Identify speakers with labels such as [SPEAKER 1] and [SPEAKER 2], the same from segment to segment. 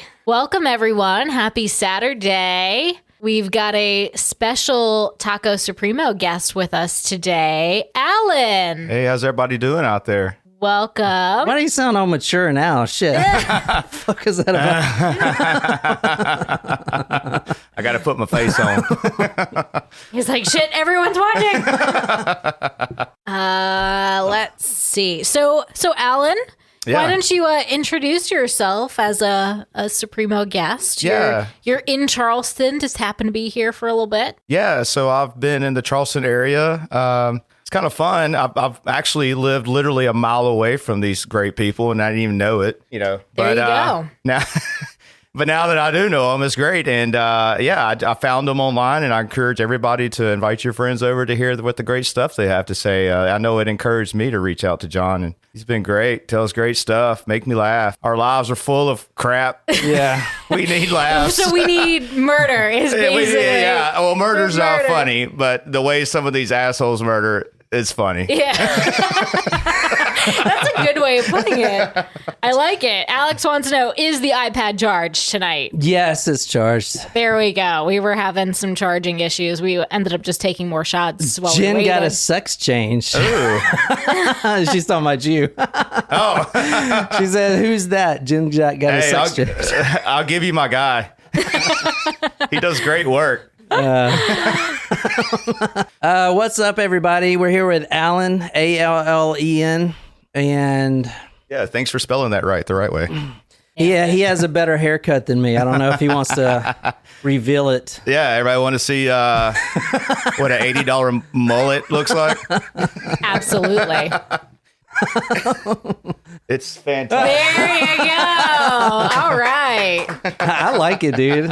[SPEAKER 1] Okay. Welcome, everyone. Happy Saturday. We've got a special Taco Supremo guest with us today, Alan.
[SPEAKER 2] Hey, how's everybody doing out there?
[SPEAKER 1] Welcome.
[SPEAKER 3] Why do you sound all mature now? Shit. What the fuck is that about?
[SPEAKER 2] I got to put my face on.
[SPEAKER 1] He's like, shit, everyone's watching. Let's see. So Alan, why don't you introduce yourself as a Supremo guest?
[SPEAKER 2] Yeah.
[SPEAKER 1] You're in Charleston, just happen to be here for a little bit.
[SPEAKER 2] Yeah, so I've been in the Charleston area. It's kind of fun. I've actually lived literally a mile away from these great people, and I didn't even know it.
[SPEAKER 1] There you go.
[SPEAKER 2] But now that I do know them, it's great. And I found them online, and I encourage everybody to invite your friends over to hear what the great stuff they have to say. I know it encouraged me to reach out to John, and he's been great. Tells great stuff, make me laugh. Our lives are full of crap.
[SPEAKER 3] Yeah.
[SPEAKER 2] We need laughs.
[SPEAKER 1] So we need murder is basically.
[SPEAKER 2] Yeah. Well, murder's not funny, but the way some of these assholes murder is funny.
[SPEAKER 1] Yeah. That's a good way of putting it. I like it. Alex wants to know, is the iPad charged tonight?
[SPEAKER 3] Yes, it's charged.
[SPEAKER 1] There we go. We were having some charging issues. We ended up just taking more shots while we
[SPEAKER 3] Jen
[SPEAKER 1] waited.
[SPEAKER 3] got a sex change.
[SPEAKER 2] Ooh.
[SPEAKER 3] She's talking about you.
[SPEAKER 2] Oh.
[SPEAKER 3] She said, who's that? Jen got a sex change.
[SPEAKER 2] I'll give you my guy. He does great work.
[SPEAKER 3] What's up, everybody? We're here with Alan, Allen, and
[SPEAKER 2] Yeah, thanks for spelling that the right way.
[SPEAKER 3] yeah, he has a better haircut than me. I don't know if he wants to reveal it.
[SPEAKER 2] Yeah, everybody want to see what an $80 mullet looks like?
[SPEAKER 1] Absolutely.
[SPEAKER 2] It's fantastic.
[SPEAKER 1] There you go. All right.
[SPEAKER 3] I like it, dude.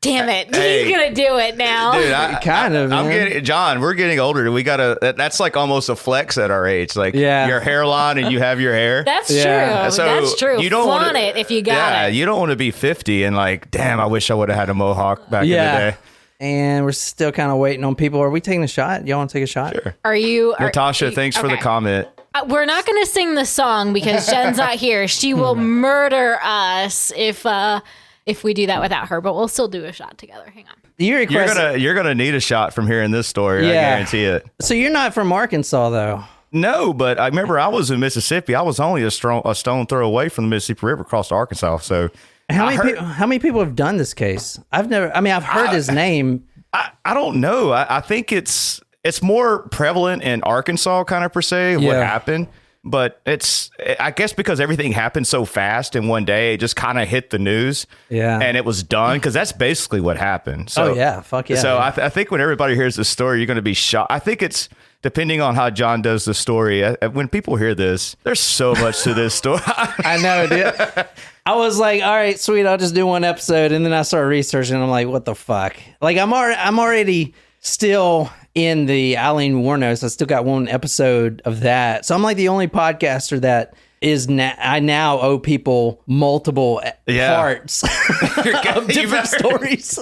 [SPEAKER 1] Damn it.
[SPEAKER 2] Hey.
[SPEAKER 1] He's going to do it now.
[SPEAKER 2] Dude, John, we're getting older. We that's like almost a flex at our age. Like your hairline and you have your hair.
[SPEAKER 1] That's true.
[SPEAKER 2] So
[SPEAKER 1] That's true.
[SPEAKER 2] You don't
[SPEAKER 1] Flaunt it if you got it.
[SPEAKER 2] You don't want to be 50 and like, damn, I wish I would have had a mohawk back in the day.
[SPEAKER 3] And we're still kind of waiting on people. Are we taking a shot? Y'all want to take a shot?
[SPEAKER 2] Sure.
[SPEAKER 1] Are you...
[SPEAKER 2] Natasha, thanks for the comment.
[SPEAKER 1] We're not going to sing the song because Jen's not here. She will murder us if we do that without her, but we'll still do a shot together. Hang on.
[SPEAKER 3] You're
[SPEAKER 2] gonna need a shot from hearing this story. I guarantee it.
[SPEAKER 3] So you're not from Arkansas, though.
[SPEAKER 2] No, but I remember I was in Mississippi. I was only a stone throw away from the Mississippi River across to Arkansas. So
[SPEAKER 3] how many people have done this case? I've heard his name.
[SPEAKER 2] I don't know. I think it's more prevalent in Arkansas, kind of per se, what happened. But I guess because everything happened so fast in one day, it just kind of hit the news. Yeah. And it was done because that's basically what happened. So,
[SPEAKER 3] fuck yeah.
[SPEAKER 2] So I think when everybody hears the story, you're going to be shocked. I think it's depending on how John does the story. When people hear this, there's so much to this story.
[SPEAKER 3] I know, dude. I was like, all right, sweet, I'll just do one episode. And then I started researching. And I'm like, what the fuck? Like, I'm already still in the Eileen Warnos. I still got one episode of that. So I'm like the only podcaster that is I now owe people multiple parts of different stories.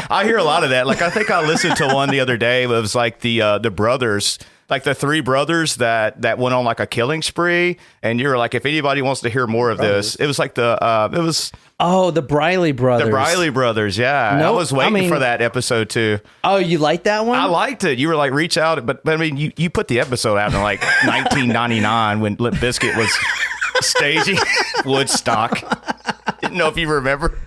[SPEAKER 2] I hear a lot of that. Like, I think I listened to one the other day. It was like the brothers, like the three brothers that went on like a killing spree. And you're like, if anybody wants to hear more of this, it was like the
[SPEAKER 3] Briley brothers.
[SPEAKER 2] The Briley brothers, yeah. Nope, I was waiting for that episode too.
[SPEAKER 3] Oh, you liked that one?
[SPEAKER 2] I liked it. You were like, reach out. But I mean, you put the episode out in like 1999 when Limp Bizkit was staging Woodstock. Didn't know if you remember.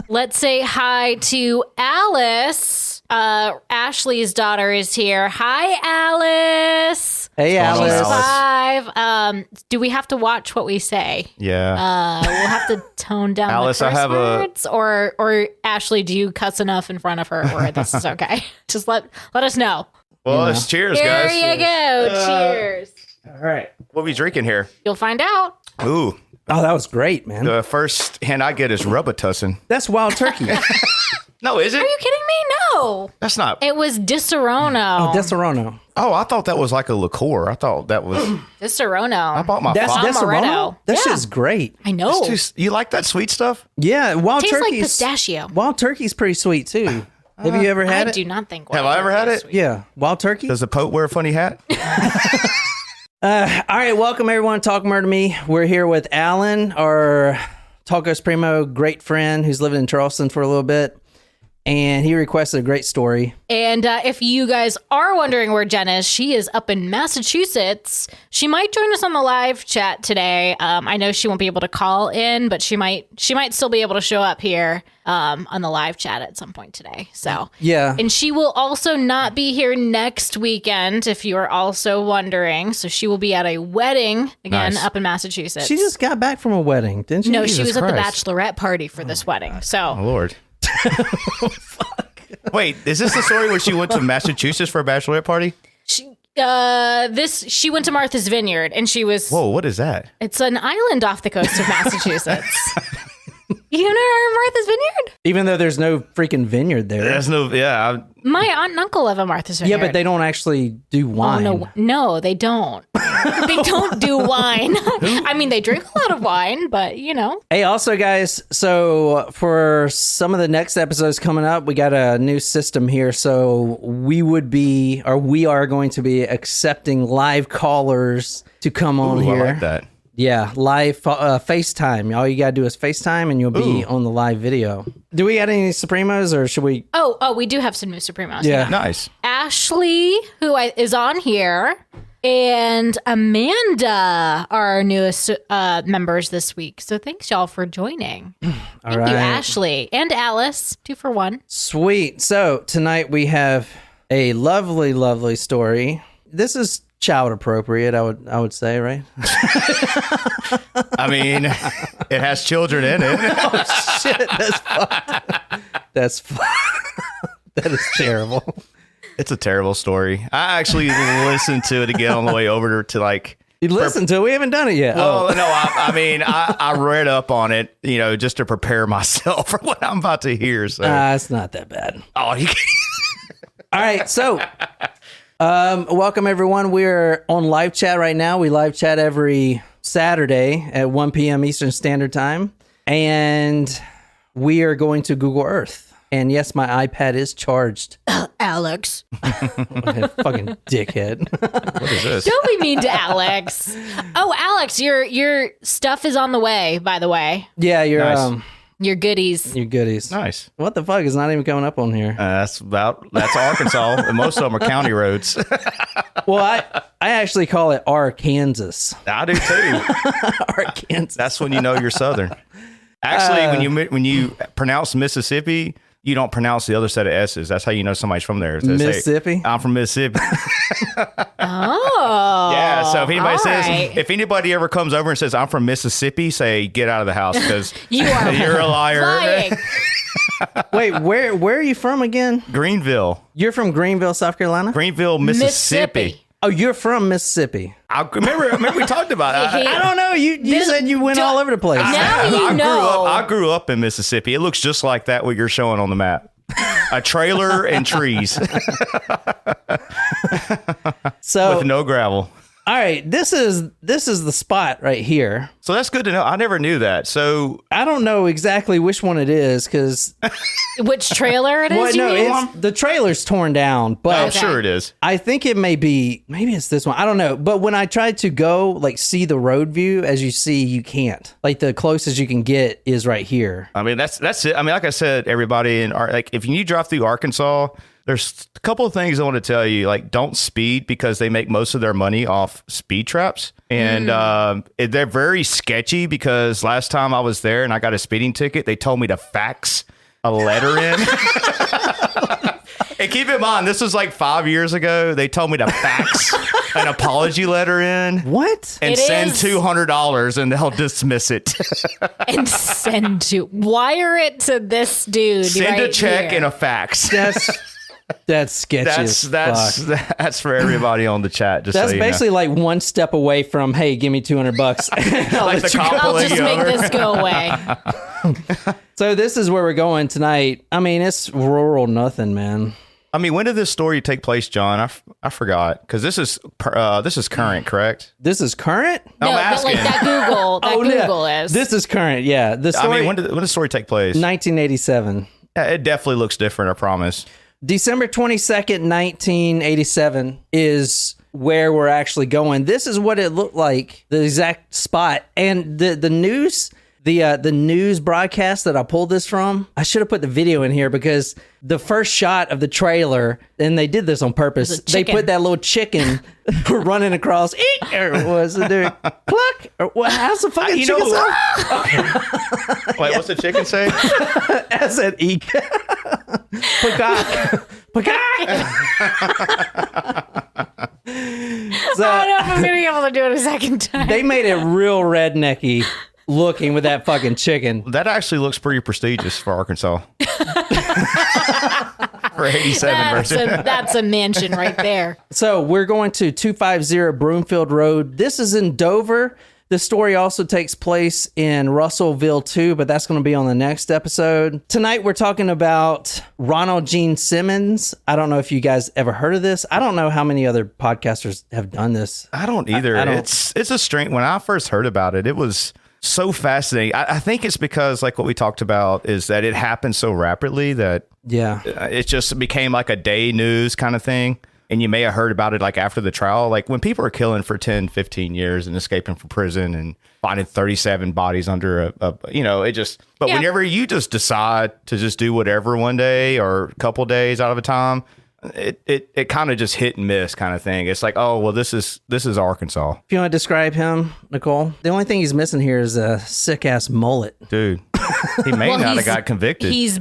[SPEAKER 1] Let's say hi to Alice. Ashley's daughter is here. Hi, Alice.
[SPEAKER 3] Hey, Alice.
[SPEAKER 1] She's 5. Do we have to watch what we say?
[SPEAKER 2] Yeah.
[SPEAKER 1] We'll have to tone down
[SPEAKER 2] Alice,
[SPEAKER 1] the curse words. Or Ashley, do you cuss enough in front of her where this is okay? Just let us know.
[SPEAKER 2] Well, it's cheers, guys.
[SPEAKER 1] There you go. Cheers.
[SPEAKER 3] All right.
[SPEAKER 2] What are we drinking here?
[SPEAKER 1] You'll find out.
[SPEAKER 2] Ooh.
[SPEAKER 3] Oh, that was great, man.
[SPEAKER 2] The first hand I get is Robitussin.
[SPEAKER 3] That's Wild Turkey.
[SPEAKER 2] No, is it?
[SPEAKER 1] Are you kidding me? No.
[SPEAKER 2] That's not.
[SPEAKER 1] It was Disaronno.
[SPEAKER 3] Oh, Disaronno.
[SPEAKER 2] Oh, I thought that was like a liqueur. I thought that was
[SPEAKER 1] Disaronno.
[SPEAKER 2] I bought my
[SPEAKER 3] That's Disaronno? That
[SPEAKER 1] Yeah.
[SPEAKER 3] shit's great.
[SPEAKER 1] I know.
[SPEAKER 2] You like that sweet stuff?
[SPEAKER 3] Yeah, Wild
[SPEAKER 1] Tastes like
[SPEAKER 3] Turkey's
[SPEAKER 1] pistachio.
[SPEAKER 3] Wild Turkey's pretty sweet too. Have you ever had
[SPEAKER 1] I
[SPEAKER 3] it?
[SPEAKER 1] do not think.
[SPEAKER 2] Have I ever had it?
[SPEAKER 1] Sweet.
[SPEAKER 3] Yeah, Wild Turkey.
[SPEAKER 2] Does the Pope wear a funny hat?
[SPEAKER 3] All right, welcome everyone to Talk Murder Me. We're here with Alan, our Taco Supremo, great friend who's living in Charleston for a little bit. And he requested a great story.
[SPEAKER 1] And if you guys are wondering where Jen is, she is up in Massachusetts. She might join us on the live chat today. I know she won't be able to call in, but she might still be able to show up here on the live chat at some point today. So
[SPEAKER 3] yeah.
[SPEAKER 1] And she will also not be here next weekend, if you are also wondering. So she will be at a wedding again up in Massachusetts.
[SPEAKER 3] She just got back from a wedding, didn't she?
[SPEAKER 1] No,
[SPEAKER 3] Jesus
[SPEAKER 1] she was
[SPEAKER 3] Christ.
[SPEAKER 1] at the bachelorette party for this wedding. So
[SPEAKER 2] Oh, Lord. Wait, is this the story where she went to Massachusetts for a bachelorette party?
[SPEAKER 1] she went to Martha's Vineyard, and she was.
[SPEAKER 2] Whoa, what is that?
[SPEAKER 1] It's an island off the coast of Massachusetts. You know Martha's Vineyard?
[SPEAKER 3] Even though there's no freaking vineyard there.
[SPEAKER 2] There's no,
[SPEAKER 1] My aunt and uncle live in Martha's Vineyard.
[SPEAKER 3] Yeah, but they don't actually do wine.
[SPEAKER 1] Oh, no, they don't. They don't do wine. I mean, they drink a lot of wine, but you know.
[SPEAKER 3] Hey, also, guys, so for some of the next episodes coming up, we got a new system here. So we are going to be accepting live callers to come on
[SPEAKER 2] Ooh,
[SPEAKER 3] here.
[SPEAKER 2] I like that.
[SPEAKER 3] Yeah, live FaceTime. All you got to do is FaceTime and you'll be on the live video. Do we got any Supremos or should we?
[SPEAKER 1] Oh, we do have some new Supremos.
[SPEAKER 3] Yeah.
[SPEAKER 2] Nice.
[SPEAKER 1] Ashley, who is on here, and Amanda are our newest members this week. So thanks, y'all, for joining. Thank you, Ashley. And Alice, 2 for 1.
[SPEAKER 3] Sweet. So tonight we have a lovely, lovely story. This is child appropriate, I would say, right?
[SPEAKER 2] I mean, it has children in it.
[SPEAKER 3] Oh, shit. That's fucked. That's fucked. That is terrible.
[SPEAKER 2] It's a terrible story. I actually listened to it again on the way over to like.
[SPEAKER 3] You listened to it? We haven't done it yet.
[SPEAKER 2] Well, no, I mean, I read up on it, just to prepare myself for what I'm about to hear. So
[SPEAKER 3] it's not that bad.
[SPEAKER 2] Oh, you
[SPEAKER 3] all right. So, welcome everyone. We're on live chat right now. We live chat every Saturday at 1 p.m. Eastern Standard Time. And we are going to Google Earth. And yes, my iPad is charged.
[SPEAKER 1] Alex.
[SPEAKER 3] Fucking dickhead.
[SPEAKER 2] What is this?
[SPEAKER 1] Don't be mean to Alex. Oh, Alex, your stuff is on the way, by the way.
[SPEAKER 3] Yeah,
[SPEAKER 2] Nice.
[SPEAKER 1] Your goodies.
[SPEAKER 3] Your goodies.
[SPEAKER 2] Nice.
[SPEAKER 3] What the fuck is not even coming up on here?
[SPEAKER 2] That's Arkansas, and most of them are county roads.
[SPEAKER 3] Well, I actually call it Arkansas.
[SPEAKER 2] I do too.
[SPEAKER 3] Arkansas.
[SPEAKER 2] That's when you know you're Southern. Actually, when you pronounce Mississippi, you don't pronounce the other set of S's. That's how you know somebody's from there. They say,
[SPEAKER 3] Mississippi?
[SPEAKER 2] I'm from Mississippi.
[SPEAKER 1] Oh.
[SPEAKER 2] Yeah. So
[SPEAKER 1] All
[SPEAKER 2] if anybody ever comes over and says I'm from Mississippi, say get out of the house because you're a liar.
[SPEAKER 1] lying.
[SPEAKER 3] Wait, where are you from again?
[SPEAKER 2] Greenville,
[SPEAKER 3] You're from Greenville, South Carolina?
[SPEAKER 2] Mississippi.
[SPEAKER 3] Oh, you're from Mississippi.
[SPEAKER 2] I remember we talked about it.
[SPEAKER 3] I don't know. You said you went all over the place.
[SPEAKER 1] Now you know.
[SPEAKER 2] I grew up in Mississippi. It looks just like that what you're showing on the map. A trailer and trees
[SPEAKER 3] So,
[SPEAKER 2] with no gravel.
[SPEAKER 3] all right, this is the spot right here.
[SPEAKER 2] So that's good to know. I never knew that. So
[SPEAKER 3] I don't know exactly which one it is because
[SPEAKER 1] Which trailer it is? you mean?
[SPEAKER 3] the trailer's torn down, but
[SPEAKER 2] I'm sure it is.
[SPEAKER 3] I think it maybe it's this one. I don't know. But when I tried to go see the road view, as you see, you can't. Like the closest you can get is right here.
[SPEAKER 2] I mean, that's it. I mean, like I said, everybody if you drive through Arkansas, there's a couple of things I want to tell you. Like, don't speed because they make most of their money off speed traps. And they're very sketchy because last time I was there and I got a speeding ticket, they told me to fax a letter in. And keep in mind, this was like 5 years ago. They told me to fax an apology letter in.
[SPEAKER 3] What?
[SPEAKER 2] And
[SPEAKER 1] It
[SPEAKER 2] send
[SPEAKER 1] is-
[SPEAKER 2] $200 and they'll dismiss it.
[SPEAKER 1] And wire it to this dude.
[SPEAKER 2] Send a
[SPEAKER 1] right
[SPEAKER 2] check
[SPEAKER 1] here.
[SPEAKER 2] and a fax.
[SPEAKER 3] That's sketchy.
[SPEAKER 2] That's for everybody on the chat. Just
[SPEAKER 3] That's
[SPEAKER 2] so you
[SPEAKER 3] basically like one step away from, hey, give me $200. I'll
[SPEAKER 2] Like
[SPEAKER 3] let
[SPEAKER 2] the
[SPEAKER 3] you
[SPEAKER 2] cop
[SPEAKER 3] go.
[SPEAKER 1] I'll
[SPEAKER 2] pulling
[SPEAKER 1] just
[SPEAKER 2] you
[SPEAKER 1] make
[SPEAKER 2] over.
[SPEAKER 1] this go away.
[SPEAKER 3] So this is where we're going tonight. I mean, it's rural nothing, man.
[SPEAKER 2] I mean, when did this story take place, John? I forgot because this is current, correct?
[SPEAKER 3] This is current?
[SPEAKER 2] I'm
[SPEAKER 1] No, but
[SPEAKER 2] asking.
[SPEAKER 1] like that Google,
[SPEAKER 3] yeah.
[SPEAKER 1] Google is.
[SPEAKER 3] This is current, yeah. The story,
[SPEAKER 2] I mean, when did the story take place?
[SPEAKER 3] 1987.
[SPEAKER 2] Yeah, it definitely looks different. I promise.
[SPEAKER 3] December 22nd, 1987 is where we're actually going. This is what it looked like, the exact spot. And the news, The news broadcast that I pulled this from, I should have put the video in here because the first shot of the trailer, and they did this on purpose. They put that little chicken running across. Eek, or was it there? Cluck? Or what? How's the fucking chicken say?
[SPEAKER 2] Wait, what's the chicken say?
[SPEAKER 3] I said eek. Peacock. Peacock. So,
[SPEAKER 1] I don't know if I'm going to be able to do it a second time.
[SPEAKER 3] they made it real rednecky looking with that fucking chicken.
[SPEAKER 2] That actually looks pretty prestigious for Arkansas. For 87 version.
[SPEAKER 1] That's a mansion right there.
[SPEAKER 3] So we're going to 250 Broomfield Road. This is in Dover. The story also takes place in Russellville too, but that's going to be on the next episode. Tonight we're talking about Ronald Gene Simmons. I don't know if you guys ever heard of this. I don't know how many other podcasters have done this.
[SPEAKER 2] I don't either.
[SPEAKER 3] I don't.
[SPEAKER 2] It's a strange. When I first heard about it, it was so fascinating. I think it's because, like what we talked about, is that it happened so rapidly that it just became like a day news kind of thing. And you may have heard about it like after the trial, like when people are killing for 10, 15 years and escaping from prison and finding 37 bodies under whenever you just decide to just do whatever one day or a couple days out of a time, it kind of just hit and miss kind of thing. It's like, oh, well, this is Arkansas.
[SPEAKER 3] If you want to describe him, Nicole, the only thing he's missing here is a sick ass mullet.
[SPEAKER 2] Dude, he may not have got convicted.
[SPEAKER 1] He's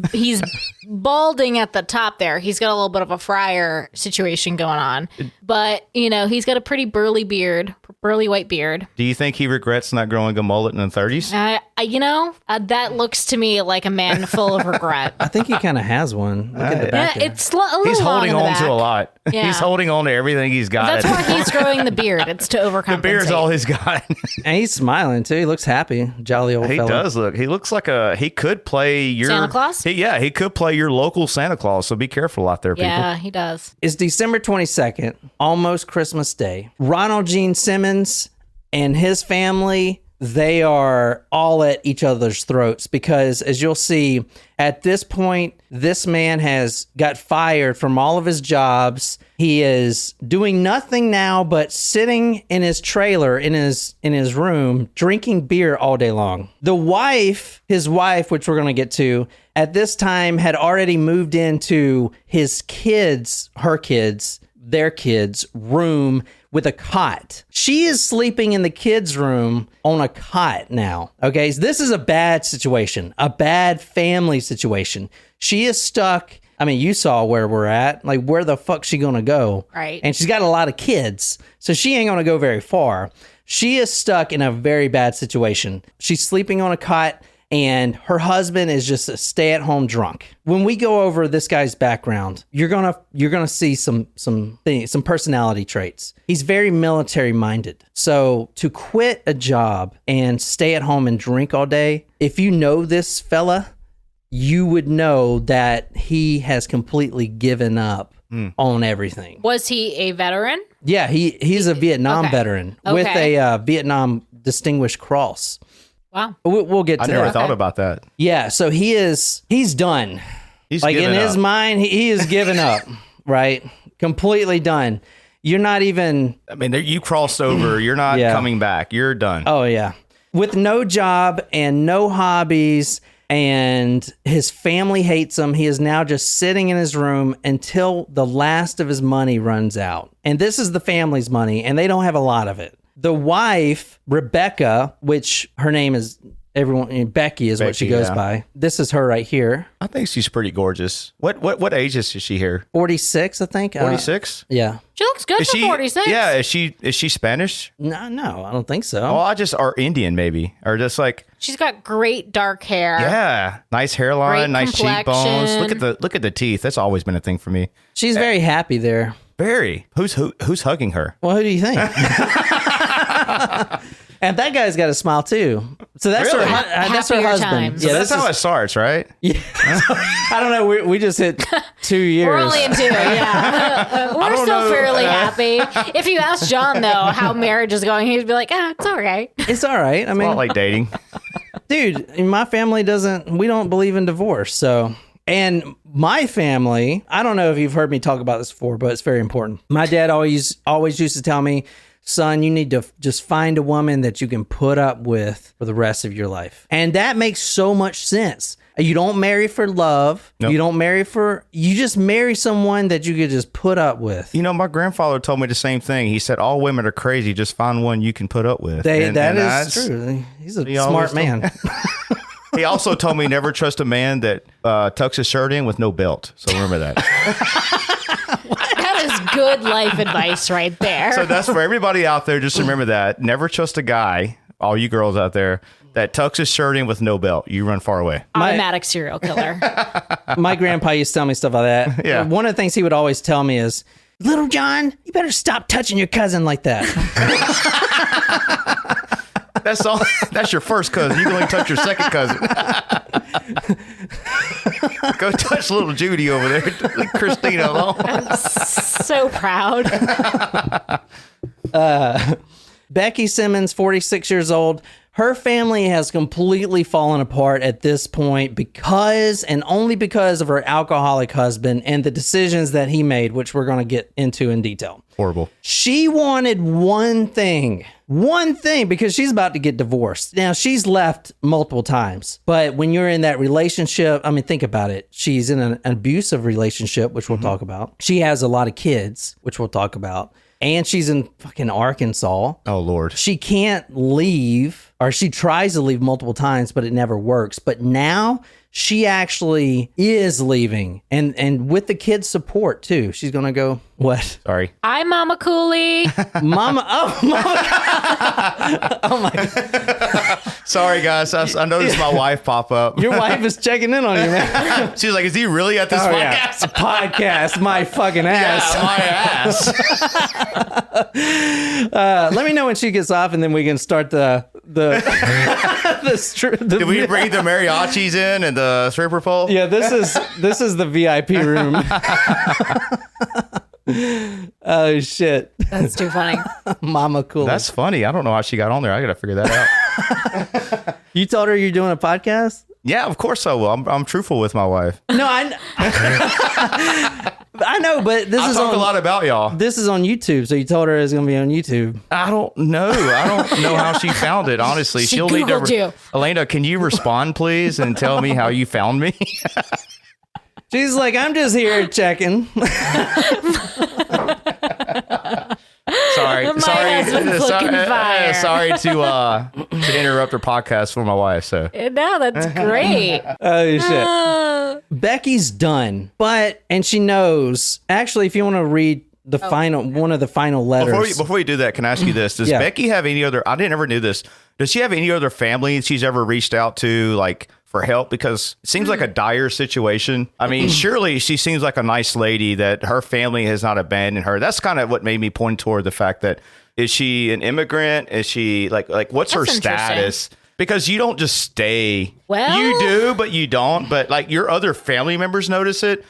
[SPEAKER 1] balding at the top there. He's got a little bit of a friar situation going on. But, he's got a pretty burly white beard.
[SPEAKER 2] Do you think he regrets not growing a mullet in the 30s?
[SPEAKER 1] That looks to me like a man full of regret.
[SPEAKER 3] I think he kind of has one. Look at the back there.
[SPEAKER 1] It's a little
[SPEAKER 2] He's
[SPEAKER 1] long
[SPEAKER 2] holding
[SPEAKER 1] in the
[SPEAKER 2] on
[SPEAKER 1] back.
[SPEAKER 2] to a lot.
[SPEAKER 1] Yeah.
[SPEAKER 2] He's holding on to everything he's got.
[SPEAKER 1] That's why he's growing the beard. It's to overcompensate.
[SPEAKER 2] The beard's all he's got.
[SPEAKER 3] And he's smiling too. He looks happy. Jolly old
[SPEAKER 2] He
[SPEAKER 3] fella.
[SPEAKER 2] does look. He looks like he could play your
[SPEAKER 1] Santa Claus?
[SPEAKER 2] He could play your local Santa Claus. So be careful out there, people.
[SPEAKER 1] Yeah, he does.
[SPEAKER 3] It's December 22nd, almost Christmas Day. Ronald Gene Simmons and his family, they are all at each other's throats because, as you'll see, at this point, this man has got fired from all of his jobs. He is doing nothing now but sitting in his trailer in his room, drinking beer all day long. His wife, which we're going to get to, at this time had already moved into their kids' room with a cot. She is sleeping in the kids' room on a cot now. Okay, so this is a bad situation, a bad family situation. She is stuck. I mean, you saw where we're at. Like, where the fuck's she gonna go?
[SPEAKER 1] Right.
[SPEAKER 3] And she's got a lot of kids, so she ain't gonna go very far. She is stuck in a very bad situation. She's sleeping on a cot, and her husband is just a stay-at-home drunk. When we go over this guy's background, you're gonna see some personality traits. He's very military-minded. So to quit a job and stay at home and drink all day, if you know this fella, you would know that he has completely given up on everything.
[SPEAKER 1] Was he a veteran?
[SPEAKER 3] Yeah, he's a Vietnam veteran with a Vietnam Distinguished Cross.
[SPEAKER 1] Wow.
[SPEAKER 3] We'll get to that.
[SPEAKER 2] I never thought about that.
[SPEAKER 3] Yeah, so he's done.
[SPEAKER 2] He's
[SPEAKER 3] like in
[SPEAKER 2] given
[SPEAKER 3] his
[SPEAKER 2] up.
[SPEAKER 3] mind, he is given up, right? Completely done. You're not even.
[SPEAKER 2] I mean, you crossed over. You're not coming back. You're done.
[SPEAKER 3] Oh yeah, with no job and no hobbies, and his family hates him. He is now just sitting in his room until the last of his money runs out. And this is the family's money, and they don't have a lot of it. The wife, Rebecca, which her name is Becky is what she goes by. This is her right here.
[SPEAKER 2] I think she's pretty gorgeous. What age is she here?
[SPEAKER 3] 46, I think.
[SPEAKER 2] 46?
[SPEAKER 3] Yeah.
[SPEAKER 1] She looks good for 46.
[SPEAKER 2] Yeah, is she Spanish?
[SPEAKER 3] No, I don't think so.
[SPEAKER 2] Or Indian maybe, or just like.
[SPEAKER 1] She's got great dark hair.
[SPEAKER 2] Yeah, nice hairline,
[SPEAKER 1] Great
[SPEAKER 2] nice cheekbones.
[SPEAKER 1] complexion.
[SPEAKER 2] Look at the teeth. That's always been a thing for me.
[SPEAKER 3] She's very happy there.
[SPEAKER 2] Very. Who's hugging her?
[SPEAKER 3] Well, who do you think? And that guy's got a smile too. So that's
[SPEAKER 2] Really?
[SPEAKER 3] that's her
[SPEAKER 1] Happier
[SPEAKER 3] husband.
[SPEAKER 1] times.
[SPEAKER 3] Yeah,
[SPEAKER 2] That's how it starts, right?
[SPEAKER 3] Yeah. I don't know. We just hit 2 years.
[SPEAKER 1] We're only in 2, yeah. We're
[SPEAKER 2] don't
[SPEAKER 1] still
[SPEAKER 2] know.
[SPEAKER 1] fairly happy. If you ask John, though, how marriage is going, he'd be like, it's all right.
[SPEAKER 3] It's all right. I mean,
[SPEAKER 2] Not like dating.
[SPEAKER 3] dude, in my family we don't believe in divorce. So, and my family, I don't know if you've heard me talk about this before, but it's very important. My dad always used to tell me, son, you need to just find a woman that you can put up with for the rest of your life. And that makes so much sense. You don't marry for love.
[SPEAKER 2] Nope.
[SPEAKER 3] You don't marry you just marry someone that you could just put up with.
[SPEAKER 2] You know, my grandfather told me the same thing. He said, all women are crazy. Just find one you can put up with.
[SPEAKER 3] That is true. He's a smart man.
[SPEAKER 2] He also told me never trust a man that tucks his shirt in with no belt. So remember that.
[SPEAKER 1] That is good life advice right there.
[SPEAKER 2] So that's for everybody out there. Just remember that. Never trust a guy, all you girls out there, that tucks his shirt in with no belt. You run far away.
[SPEAKER 1] Automatic serial killer.
[SPEAKER 3] My grandpa used to tell me stuff like that.
[SPEAKER 2] Yeah.
[SPEAKER 3] One of the things he would always tell me is, Little John, you better stop touching your cousin like that.
[SPEAKER 2] That's all. That's your first cousin. You can only touch your second cousin. Go touch little Judy over there. Leave Christina alone.
[SPEAKER 1] I'm so proud.
[SPEAKER 3] Becky Simmons, 46 years old. Her family has completely fallen apart at this point because and only because of her alcoholic husband and the decisions that he made, which we're going to get into in detail.
[SPEAKER 2] Horrible.
[SPEAKER 3] She wanted one thing, because she's about to get divorced. Now, she's left multiple times, but when you're in that relationship, I mean, think about it. She's in an abusive relationship, which we'll talk about. She has a lot of kids, which we'll talk about. And she's in fucking Arkansas.
[SPEAKER 2] Oh, Lord.
[SPEAKER 3] She can't leave, or she tries to leave multiple times, but it never works. But now she actually is leaving. And with the kids' support, too. She's going to go, what?
[SPEAKER 2] Sorry.
[SPEAKER 1] I'm Mama Cooley.
[SPEAKER 3] Mama. Oh, my God.
[SPEAKER 2] Sorry, guys. I noticed my wife pop up.
[SPEAKER 3] Your wife is checking in on you, man.
[SPEAKER 2] She's like, is he really at this podcast?
[SPEAKER 3] Yeah. Podcast, my fucking ass.
[SPEAKER 2] Yeah, my ass.
[SPEAKER 3] Let me know when she gets off, and then we can start the
[SPEAKER 2] Did we bring the mariachis in and the stripper pole?
[SPEAKER 3] Yeah, this is the VIP room. Oh shit.
[SPEAKER 1] That's too funny.
[SPEAKER 3] Mama cool.
[SPEAKER 2] That's funny. I don't know how she got on there. I gotta figure that out.
[SPEAKER 3] You told her you're doing a podcast?
[SPEAKER 2] Yeah, of course I will. I'm truthful with my wife.
[SPEAKER 3] No, I know, but
[SPEAKER 2] I talk a lot about y'all.
[SPEAKER 3] This is on YouTube, so you told her it's gonna be on YouTube.
[SPEAKER 2] I don't know. I don't know how she found it. Honestly,
[SPEAKER 1] She'll need to. You.
[SPEAKER 2] Elena, can you respond, please, and tell me how you found me?
[SPEAKER 3] She's like, I'm just here checking.
[SPEAKER 2] Sorry to interrupt her podcast for my wife. So
[SPEAKER 1] no, that's great.
[SPEAKER 3] Oh shit. Becky's done, and she knows. Actually, if you want to read the one of the final letters.
[SPEAKER 2] Before you do that, can I ask you this? Does Becky have any other? I never knew this. Does she have any other family she's ever reached out to, like, for help? Because it seems like a dire situation. I mean, surely she seems like a nice lady that her family has not abandoned her. That's kind of what made me point toward the fact that, is she an immigrant? Is she like what's her status? Because you don't just stay.
[SPEAKER 1] Well,
[SPEAKER 2] you do, but you don't. But like your other family members notice it.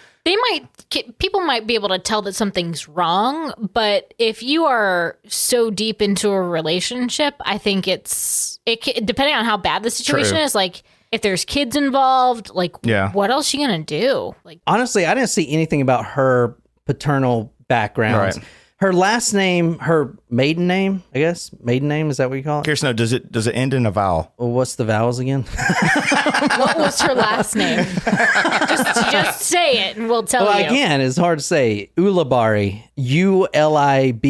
[SPEAKER 1] People might be able to tell that something's wrong, but if you are so deep into a relationship, I think depending on how bad the situation is, like if there's kids involved, like what else are you gonna do? Like, honestly,
[SPEAKER 3] I didn't see anything about her paternal background. Right. Her last name, her maiden name, I guess. Maiden name, is that what you call it?
[SPEAKER 2] Kirsten, does it end in a vowel?
[SPEAKER 3] Well, what's the vowels again?
[SPEAKER 1] What was her last name? just say it and we'll tell you.
[SPEAKER 3] Well, again, it's hard to say. Ulibarri. Ulibarri.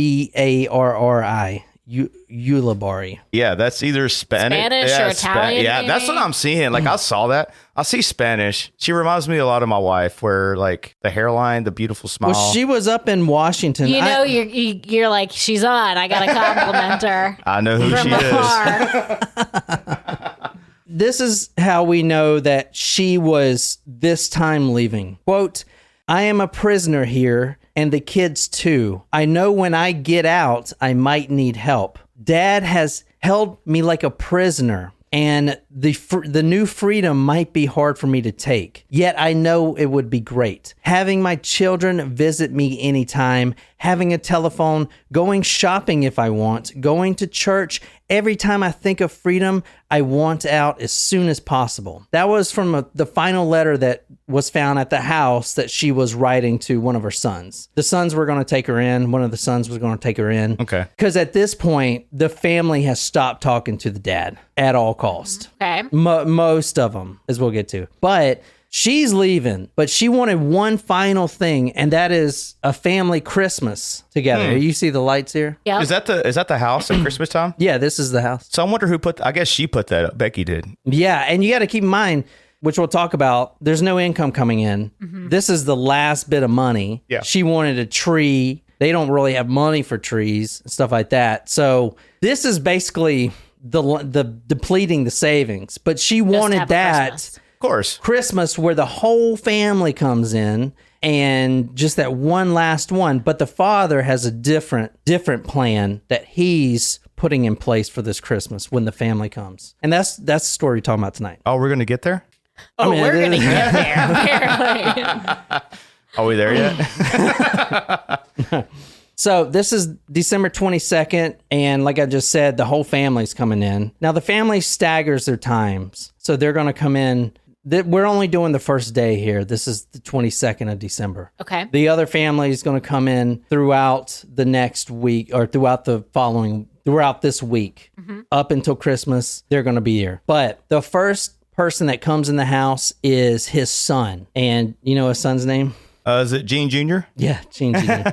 [SPEAKER 3] Ulibarri.
[SPEAKER 2] Yeah, that's either Spanish
[SPEAKER 1] or Italian.
[SPEAKER 2] Yeah, that's what I'm seeing. Like I saw that. I see Spanish. She reminds me a lot of my wife, where like the hairline, the beautiful smile.
[SPEAKER 3] Well, she was up in Washington.
[SPEAKER 1] You're like, she's on. I gotta compliment her.
[SPEAKER 2] I know who she
[SPEAKER 3] is. This is how we know that she was this time leaving. Quote, I am a prisoner here, and the kids too. I know when I get out, I might need help. Dad has held me like a prisoner, and the new freedom might be hard for me to take. Yet I know it would be great. Having my children visit me anytime, having a telephone, going shopping if I want, going to church. Every time I think of freedom, I want out as soon as possible. That was from the final letter that was found at the house that she was writing to one of her sons. The sons were going to take her in. One of the sons was going to take her in.
[SPEAKER 2] Okay.
[SPEAKER 3] Because at this point, the family has stopped talking to the dad at all cost.
[SPEAKER 1] Okay.
[SPEAKER 3] Most of them, as we'll get to. But she's leaving, but she wanted one final thing, and that is a family Christmas together. You see the lights here?
[SPEAKER 1] Yeah.
[SPEAKER 2] Is that the house at Christmas time?
[SPEAKER 3] Yeah, this is the house.
[SPEAKER 2] So I wonder who I guess she put that up. Becky did.
[SPEAKER 3] Yeah, and you got to keep in mind, which we'll talk about, there's no income coming in. This is the last bit of money.
[SPEAKER 2] Yeah.
[SPEAKER 3] She wanted a tree. They don't really have money for trees, stuff like that. So this is basically the depleting the savings. But she wanted that
[SPEAKER 2] Of course.
[SPEAKER 3] Christmas where the whole family comes in and just that one last one. But the father has a different plan that he's putting in place for this Christmas when the family comes. And that's the story we're talking about tonight.
[SPEAKER 2] Oh, we're going to get there?
[SPEAKER 1] Oh, we're going to get there, apparently.
[SPEAKER 2] Are we there yet?
[SPEAKER 3] So this is December 22nd, and like I just said, the whole family's coming in. Now, the family staggers their times, so they're going to come in. We're only doing the first day here. This is the 22nd of December.
[SPEAKER 1] Okay.
[SPEAKER 3] The other family is going to come in throughout the next week, or throughout this week, up until Christmas. They're going to be here. But the first person that comes in the house is his son. And you know his son's name?
[SPEAKER 2] Is it Gene Jr.?
[SPEAKER 3] Yeah, Gene Jr.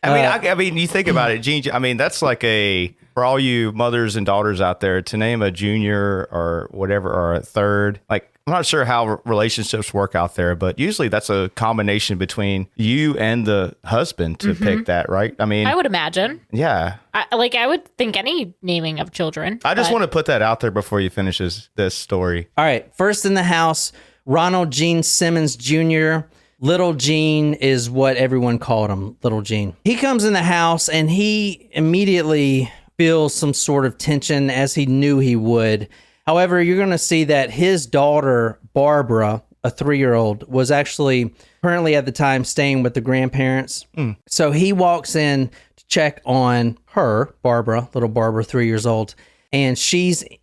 [SPEAKER 2] I mean, you think about it, Gene. I mean, that's like for all you mothers and daughters out there, to name a junior or whatever, or a third, like, I'm not sure how relationships work out there, but usually that's a combination between you and the husband to pick that, right? I mean,
[SPEAKER 1] I would imagine.
[SPEAKER 2] yeah.
[SPEAKER 1] I would think any naming of children.
[SPEAKER 2] I just want to put that out there before you finish this story.
[SPEAKER 3] All right, first in the house, Ronald Gene Simmons Jr. Little Gene is what everyone called him, Little Gene. He comes in the house and he immediately feels some sort of tension, as he knew he would. However, you're going to see that his daughter, Barbara, a 3-year-old, was actually currently at the time staying with the grandparents. So he walks in to check on her, Barbara, little Barbara, 3 years old. And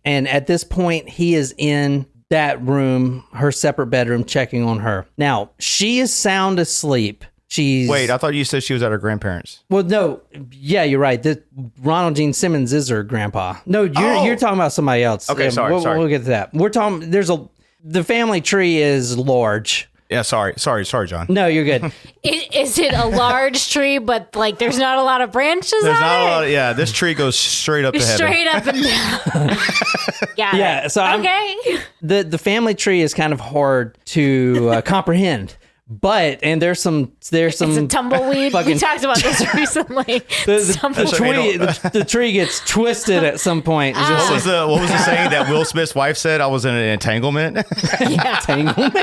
[SPEAKER 3] at this point, he is in that room, her separate bedroom, checking on her. Now, she is sound asleep.
[SPEAKER 2] Wait, I thought you said she was at her grandparents.
[SPEAKER 3] Well, no. Yeah, you're right. Ronald Gene Simmons is her grandpa. No, you're talking about somebody else.
[SPEAKER 2] Okay, sorry.
[SPEAKER 3] We'll get to that. We're talking. The family tree is large.
[SPEAKER 2] Yeah, sorry, John.
[SPEAKER 3] No, you're good.
[SPEAKER 1] Is it a large tree, but like there's not a lot of branches
[SPEAKER 2] There's
[SPEAKER 1] on
[SPEAKER 2] not a
[SPEAKER 1] it?
[SPEAKER 2] lot. Yeah, this tree goes straight up to heaven.
[SPEAKER 1] Straight up and down. Got
[SPEAKER 3] Yeah,
[SPEAKER 1] it.
[SPEAKER 3] so
[SPEAKER 1] okay.
[SPEAKER 3] The family tree is kind of hard to comprehend. But there's some
[SPEAKER 1] It's a tumbleweed. We talked about this recently.
[SPEAKER 3] The tree gets twisted at some point. It's just
[SPEAKER 2] What was the saying that Will Smith's wife said? I was in an entanglement.
[SPEAKER 3] entanglement.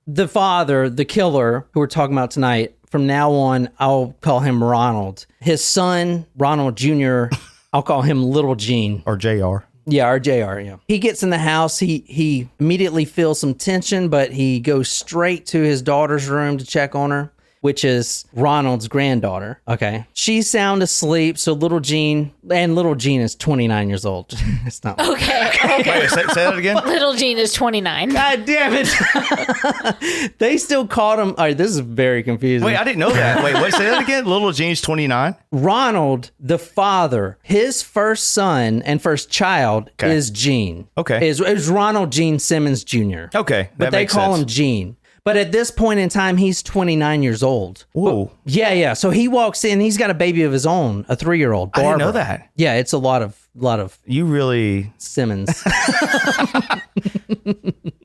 [SPEAKER 3] The father, the killer, who we're talking about tonight, from now on, I'll call him Ronald. His son, Ronald Jr., I'll call him Little Gene.
[SPEAKER 2] Or JR.
[SPEAKER 3] Yeah, or JR, yeah. He gets in the house. He immediately feels some tension, but he goes straight to his daughter's room to check on her, which is Ronald's granddaughter. Okay. She's sound asleep, so Little Gene is 29 years old. It's not.
[SPEAKER 1] Okay.
[SPEAKER 2] Wait, say that again?
[SPEAKER 1] Little Gene is 29.
[SPEAKER 3] God damn it. They still called him. All right, this is very confusing.
[SPEAKER 2] Wait, I didn't know that. Wait, say that again? Little Gene's 29?
[SPEAKER 3] Ronald, the father, his first son and first child is Gene.
[SPEAKER 2] Okay.
[SPEAKER 3] Is Ronald Gene Simmons Jr.
[SPEAKER 2] Okay.
[SPEAKER 3] But they call him Gene. But at this point in time, he's 29 years old.
[SPEAKER 2] Whoa.
[SPEAKER 3] Yeah. So he walks in. He's got a baby of his own, a 3-year-old.
[SPEAKER 2] I didn't know that.
[SPEAKER 3] Yeah, it's a lot of
[SPEAKER 2] You really...
[SPEAKER 3] Simmons.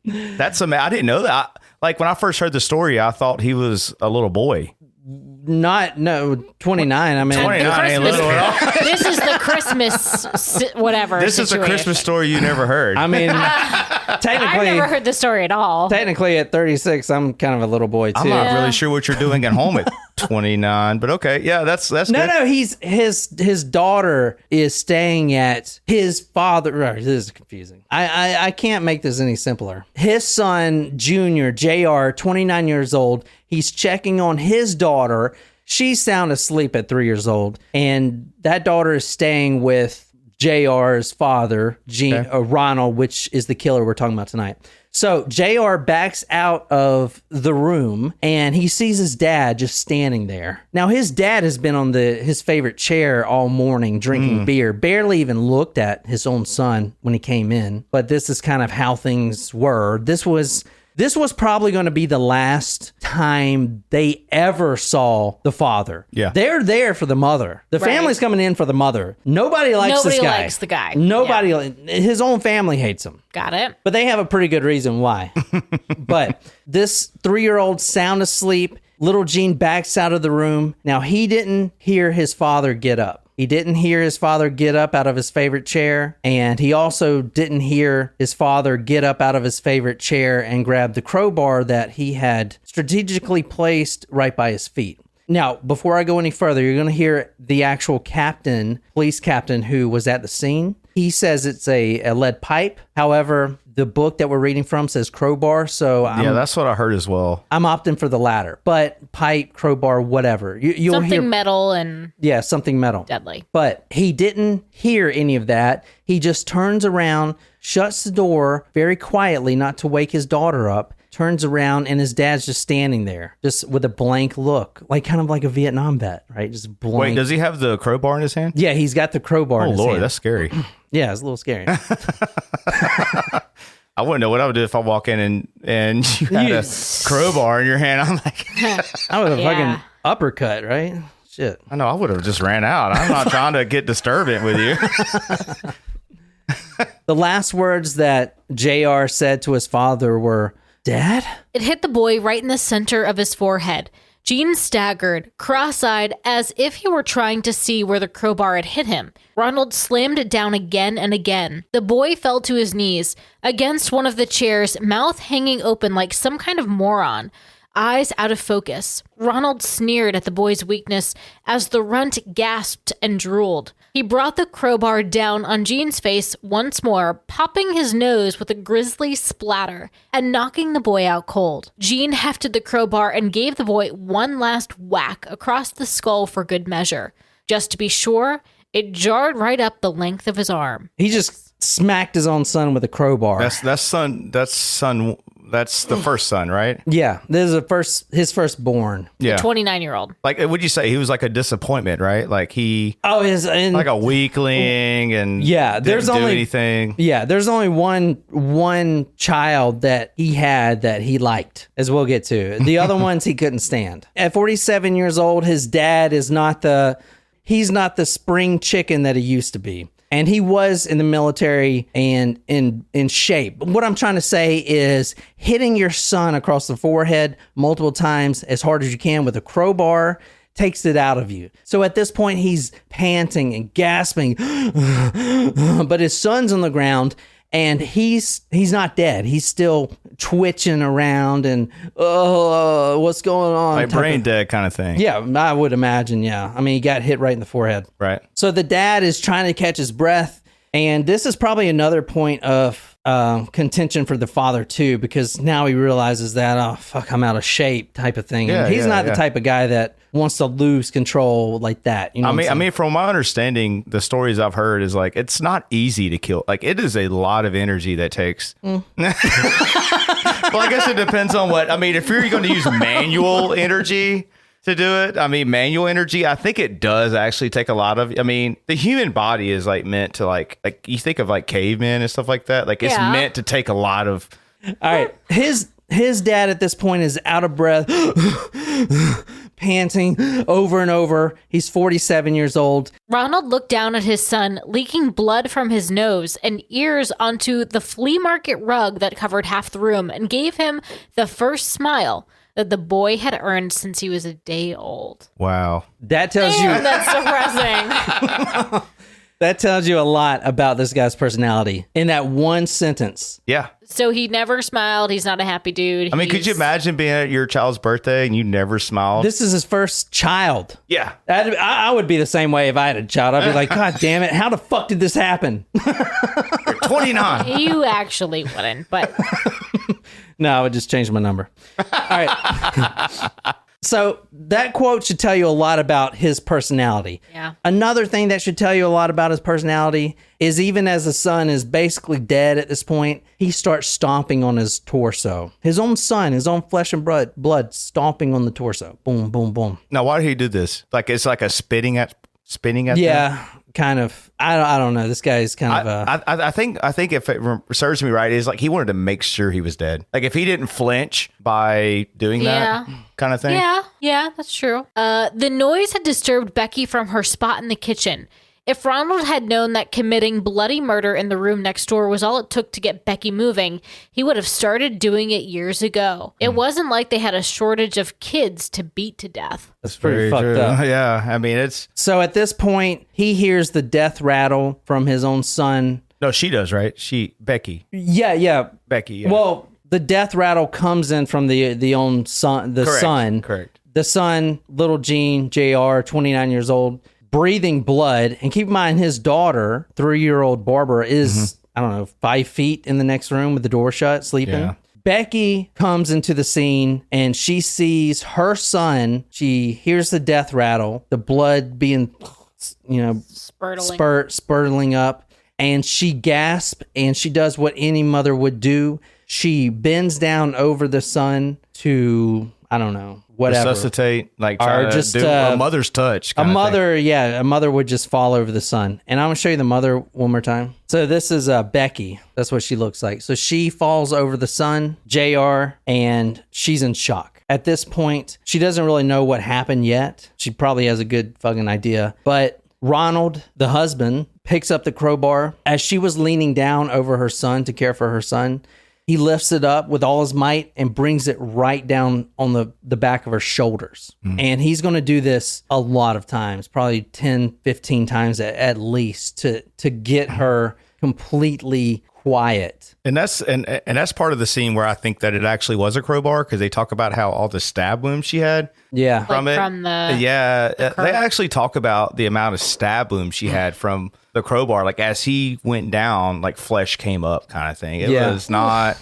[SPEAKER 2] That's amazing. I didn't know that. Like, when I first heard the story, I thought he was a little boy.
[SPEAKER 3] 29. I mean,
[SPEAKER 2] 29 ain't little at all.
[SPEAKER 1] This is the Christmas whatever.
[SPEAKER 2] This is a Christmas story you never heard.
[SPEAKER 3] I mean,
[SPEAKER 1] I've
[SPEAKER 3] technically,
[SPEAKER 1] never heard this story at all.
[SPEAKER 3] technically at 36, I'm kind of a little boy too.
[SPEAKER 2] I'm not really sure what you're doing at home at 29, but okay. Yeah, that's
[SPEAKER 3] No,
[SPEAKER 2] good.
[SPEAKER 3] no, his daughter is staying at his father. This is confusing. I can't make this any simpler. His son, Junior, JR, 29 years old, he's checking on his daughter. She's sound asleep at 3 years old, and that daughter is staying with JR's father, Ronald, which is the killer we're talking about tonight. So JR backs out of the room and he sees his dad just standing there. Now his dad has been on his favorite chair all morning drinking beer, barely even looked at his own son when he came in. But this is kind of how things were. This was probably going to be the last time they ever saw the father.
[SPEAKER 2] Yeah.
[SPEAKER 3] They're there for the mother. The family's coming in for the mother. Nobody likes this guy.
[SPEAKER 1] Nobody likes the guy.
[SPEAKER 3] Nobody, his own family hates him.
[SPEAKER 1] Got it.
[SPEAKER 3] But they have a pretty good reason why. But this 3-year-old sound asleep, little Gene backs out of the room. Now, he didn't hear his father get up. He didn't hear his father get up out of his favorite chair. And he also didn't hear his father get up out of his favorite chair and grab the crowbar that he had strategically placed right by his feet. Now, before I go any further, you're going to hear the actual police captain who was at the scene. He says it's a lead pipe. However, the book that we're reading from says crowbar, so
[SPEAKER 2] that's what I heard as well.
[SPEAKER 3] I'm opting for the latter. But pipe, crowbar, whatever. You'll
[SPEAKER 1] something
[SPEAKER 3] hear
[SPEAKER 1] metal and
[SPEAKER 3] something metal.
[SPEAKER 1] deadly.
[SPEAKER 3] But he didn't hear any of that. He just turns around, shuts the door very quietly, not to wake his daughter up, turns around, and his dad's just standing there, just with a blank look, like kind of like a Vietnam vet, right? Just blank.
[SPEAKER 2] Wait, does he have the crowbar in his hand?
[SPEAKER 3] Yeah, he's got the crowbar in his hand.
[SPEAKER 2] That's scary.
[SPEAKER 3] Yeah, it's a little scary.
[SPEAKER 2] I wouldn't know what I would do if I walk in and you had a crowbar in your hand. I'm like,
[SPEAKER 3] I would have fucking uppercut, right? Shit.
[SPEAKER 2] I know, I would have just ran out. I'm not trying to get disturbant with you.
[SPEAKER 3] The last words that JR said to his father were, "Dad?"
[SPEAKER 1] It hit the boy right in the center of his forehead. Gene staggered, cross-eyed, as if he were trying to see where the crowbar had hit him. Ronald slammed it down again and again. The boy fell to his knees, against one of the chairs, mouth hanging open like some kind of moron, eyes out of focus. Ronald sneered at the boy's weakness as the runt gasped and drooled. He brought the crowbar down on Gene's face once more, popping his nose with a grisly splatter and knocking the boy out cold. Gene hefted the crowbar and gave the boy one last whack across the skull for good measure. Just to be sure, it jarred right up the length of his arm.
[SPEAKER 3] He just smacked his own son with a crowbar.
[SPEAKER 2] That's the first son, right?
[SPEAKER 3] Yeah, this is his firstborn.
[SPEAKER 2] Yeah.
[SPEAKER 1] 29-year-old.
[SPEAKER 2] Like, would you say he was like a disappointment, right? Like like a weakling and
[SPEAKER 3] there's
[SPEAKER 2] didn't do
[SPEAKER 3] only
[SPEAKER 2] anything.
[SPEAKER 3] Yeah, there's only one child that he had that he liked, as we'll get to. The other ones he couldn't stand. At 47 years old, his dad is he's not the spring chicken that he used to be. And he was in the military and in shape. What I'm trying to say is hitting your son across the forehead multiple times as hard as you can with a crowbar takes it out of you. So at this point, he's panting and gasping, but his son's on the ground and he's not dead. He's still twitching around and, what's going on?
[SPEAKER 2] Like brain dead kind of thing.
[SPEAKER 3] Yeah, I would imagine, yeah. I mean, he got hit right in the forehead.
[SPEAKER 2] Right.
[SPEAKER 3] So the dad is trying to catch his breath, and this is probably another point of contention for the father, too, because now he realizes that, oh, fuck, I'm out of shape type of thing. And he's not the type of guy that wants to lose control like that. You know
[SPEAKER 2] I mean, from my understanding, the stories I've heard is like, it's not easy to kill. Like, it is a lot of energy that takes. Well, I guess it depends on what. I mean, if you're going to use manual energy to do it, I mean, manual energy, I think it does actually take a lot of. I mean, the human body is like meant to like you think of like cavemen and stuff like that. Like it's meant to take a lot of.
[SPEAKER 3] All right, his dad at this point is out of breath, panting over and over. He's 47 years old.
[SPEAKER 1] Ronald looked down at his son, leaking blood from his nose and ears onto the flea market rug that covered half the room, and gave him the first smile that the boy had earned since he was a day old.
[SPEAKER 2] Wow.
[SPEAKER 3] That tells you.
[SPEAKER 1] That's depressing.
[SPEAKER 3] That tells you a lot about this guy's personality in that one sentence.
[SPEAKER 2] Yeah.
[SPEAKER 1] So he never smiled. He's not a happy dude.
[SPEAKER 2] I mean, could you imagine being at your child's birthday and you never smiled?
[SPEAKER 3] This is his first child.
[SPEAKER 2] Yeah.
[SPEAKER 3] I would be the same way if I had a child. I'd be like, God damn it. How the fuck did this happen?
[SPEAKER 2] You're 29.
[SPEAKER 1] You actually wouldn't, but
[SPEAKER 3] No, I would just change my number. All right. So that quote should tell you a lot about his personality.
[SPEAKER 1] Yeah.
[SPEAKER 3] Another thing that should tell you a lot about his personality is even as the son is basically dead at this point, he starts stomping on his torso. His own son, his own flesh and blood stomping on the torso. Boom, boom, boom.
[SPEAKER 2] Now, why did he do this? Like, it's like a spinning at
[SPEAKER 3] Yeah.
[SPEAKER 2] them?
[SPEAKER 3] Kind of. I don't know. This guy's kind of
[SPEAKER 2] I think if it serves me right, is like he wanted to make sure he was dead. Like if he didn't flinch by doing that kind of thing.
[SPEAKER 1] Yeah, that's true. The noise had disturbed Becky from her spot in the kitchen. If Ronald had known that committing bloody murder in the room next door was all it took to get Becky moving, he would have started doing it years ago. It wasn't like they had a shortage of kids to beat to death.
[SPEAKER 3] That's pretty
[SPEAKER 2] Very
[SPEAKER 3] fucked
[SPEAKER 2] true.
[SPEAKER 3] up.
[SPEAKER 2] Yeah, I mean it's
[SPEAKER 3] So at this point, he hears the death rattle from his own son.
[SPEAKER 2] no, she does, right? Becky.
[SPEAKER 3] Yeah.
[SPEAKER 2] Becky. Yeah.
[SPEAKER 3] Well, the death rattle comes in from the own son,
[SPEAKER 2] Correct,
[SPEAKER 3] son.
[SPEAKER 2] correct.
[SPEAKER 3] The son, little Gene, JR, 29 years old, breathing blood. And keep in mind, his daughter, 3-year-old Barbara, is, I don't know, 5 feet in the next room with the door shut, sleeping.
[SPEAKER 2] Yeah.
[SPEAKER 3] Becky comes into the scene and she sees her son. She hears the death rattle, the blood being, spurtling up. And she gasps and she does what any mother would do. She bends down over the son to, I don't know, whatever.
[SPEAKER 2] Resuscitate, like
[SPEAKER 3] Or
[SPEAKER 2] try to
[SPEAKER 3] just,
[SPEAKER 2] do a mother's touch.
[SPEAKER 3] A
[SPEAKER 2] kind of
[SPEAKER 3] mother, a mother would just fall over the son. And I'm going to show you the mother one more time. So this is Becky. That's what she looks like. So she falls over the son, JR, and she's in shock. At this point, she doesn't really know what happened yet. She probably has a good fucking idea. But Ronald, the husband, picks up the crowbar. As she was leaning down over her son to care for her son, he lifts it up with all his might and brings it right down on the back of her shoulders. And he's going to do this a lot of times, probably 10, 15 times at least to get her completely quiet.
[SPEAKER 2] And that's part of the scene where I think that it actually was a crowbar because they talk about how all the stab wounds she had.
[SPEAKER 3] Yeah.
[SPEAKER 2] From it.
[SPEAKER 1] From the
[SPEAKER 2] They actually talk about the amount of stab wounds she had from the crowbar. Like as he went down, like flesh came up, kind of thing. It was not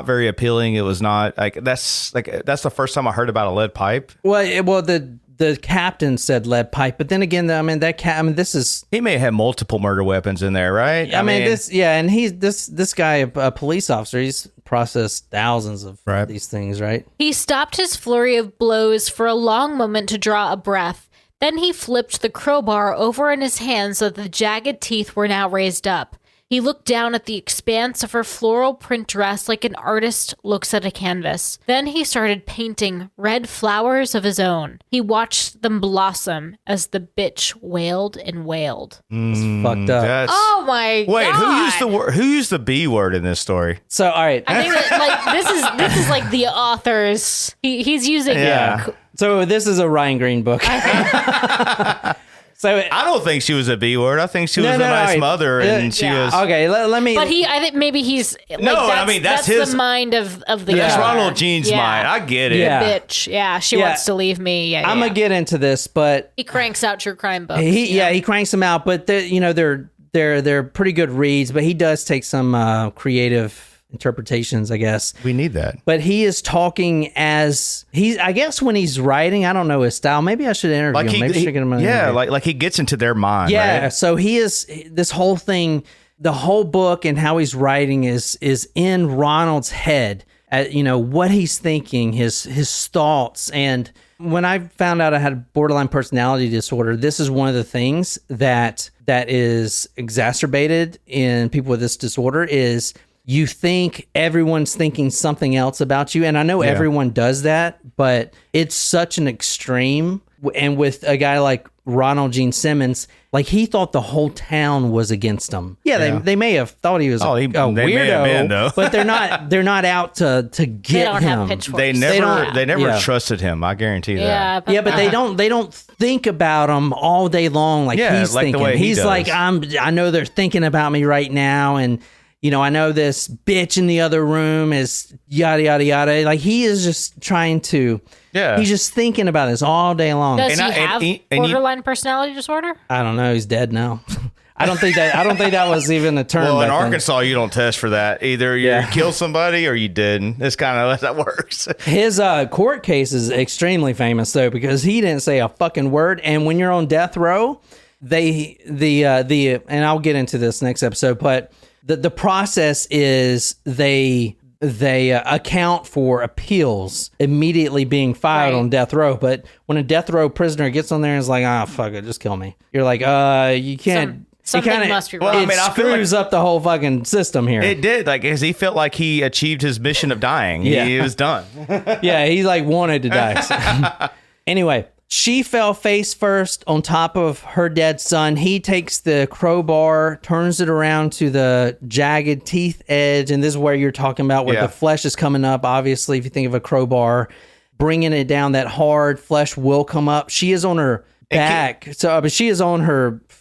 [SPEAKER 2] very appealing. It was not that's the first time I heard about a lead pipe.
[SPEAKER 3] Well, the captain said lead pipe, but then again, this is.
[SPEAKER 2] He may have multiple murder weapons in there, right?
[SPEAKER 3] I mean, and he's this guy, a police officer. He's processed thousands of these things, right?
[SPEAKER 1] He stopped his flurry of blows for a long moment to draw a breath. Then he flipped the crowbar over in his hand so that the jagged teeth were now raised up. He looked down at the expanse of her floral print dress like an artist looks at a canvas. Then he started painting red flowers of his own. He watched them blossom as the bitch wailed and wailed.
[SPEAKER 3] It's fucked up.
[SPEAKER 1] Oh my god!
[SPEAKER 2] Wait, who used the B word in this story?
[SPEAKER 3] So, all right.
[SPEAKER 1] I think that this is like the author's. He's using
[SPEAKER 3] So this is a Ryan Green book. So
[SPEAKER 2] I don't think she was a B word. I think she was a nice mother, and she was
[SPEAKER 3] okay. Let me.
[SPEAKER 1] But I think maybe he's like,
[SPEAKER 2] that's his
[SPEAKER 1] the mind of the.
[SPEAKER 2] That's
[SPEAKER 1] author.
[SPEAKER 2] Ronald Gene's mind. I get it.
[SPEAKER 3] Yeah.
[SPEAKER 1] Bitch. Yeah, she wants to leave me.
[SPEAKER 3] I'm gonna get into this, but
[SPEAKER 1] he cranks out true crime books.
[SPEAKER 3] He cranks them out, but they're pretty good reads. But he does take some creative interpretations, I guess.
[SPEAKER 2] We need that.
[SPEAKER 3] But he is talking as I guess when he's writing, I don't know his style. Maybe I should interview him. Maybe I should get him on an interview.
[SPEAKER 2] like he gets into their mind.
[SPEAKER 3] Yeah.
[SPEAKER 2] Right?
[SPEAKER 3] So he is this whole thing, the whole book and how he's writing is in Ronald's head. What he's thinking, his thoughts. And when I found out I had borderline personality disorder, this is one of the things that is exacerbated in people with this disorder is you think everyone's thinking something else about you. And I know everyone does that, but it's such an extreme. And with a guy like Ronald Gene Simmons, like he thought the whole town was against him. Yeah, they may have thought he was a
[SPEAKER 2] they
[SPEAKER 3] weirdo,
[SPEAKER 2] may have been, though.
[SPEAKER 3] but they're not out to get
[SPEAKER 1] They don't
[SPEAKER 3] him.
[SPEAKER 1] have pitchforks.
[SPEAKER 2] They never
[SPEAKER 3] yeah.
[SPEAKER 2] trusted him. I guarantee that.
[SPEAKER 3] Yeah, but they don't think about him all day long like he's
[SPEAKER 2] like the
[SPEAKER 3] thinking.
[SPEAKER 2] way he
[SPEAKER 3] He's
[SPEAKER 2] does.
[SPEAKER 3] like, I know they're thinking about me right now, and I know this bitch in the other room is yada yada yada. Like he is just trying to.
[SPEAKER 2] Yeah.
[SPEAKER 3] He's just thinking about this all day long.
[SPEAKER 1] Does he have borderline personality disorder?
[SPEAKER 3] I don't know. He's dead now. I don't think that was even a term.
[SPEAKER 2] Well, in
[SPEAKER 3] back then.
[SPEAKER 2] Arkansas, you don't test for that. Either you kill somebody or you didn't. It's kind of how that works.
[SPEAKER 3] His court case is extremely famous though because he didn't say a fucking word. And when you're on death row, and I'll get into this next episode, but the process is they account for appeals immediately being filed on death row. But when a death row prisoner gets on there and is like, fuck it, just kill me. You're like, you can't.
[SPEAKER 1] Something must be wrong.
[SPEAKER 2] Well, I mean, I feel
[SPEAKER 3] screws up the whole fucking system here.
[SPEAKER 2] It did, because he felt like he achieved his mission of dying.
[SPEAKER 3] Yeah.
[SPEAKER 2] He was done.
[SPEAKER 3] Yeah, he like wanted to die. So. Anyway, she fell face first on top of her dead son. He takes the crowbar, turns it around to the jagged teeth edge, and this is where you're talking about where the flesh is coming up. Obviously, if you think of a crowbar, bringing it down that hard, flesh will come up. She is on her back, but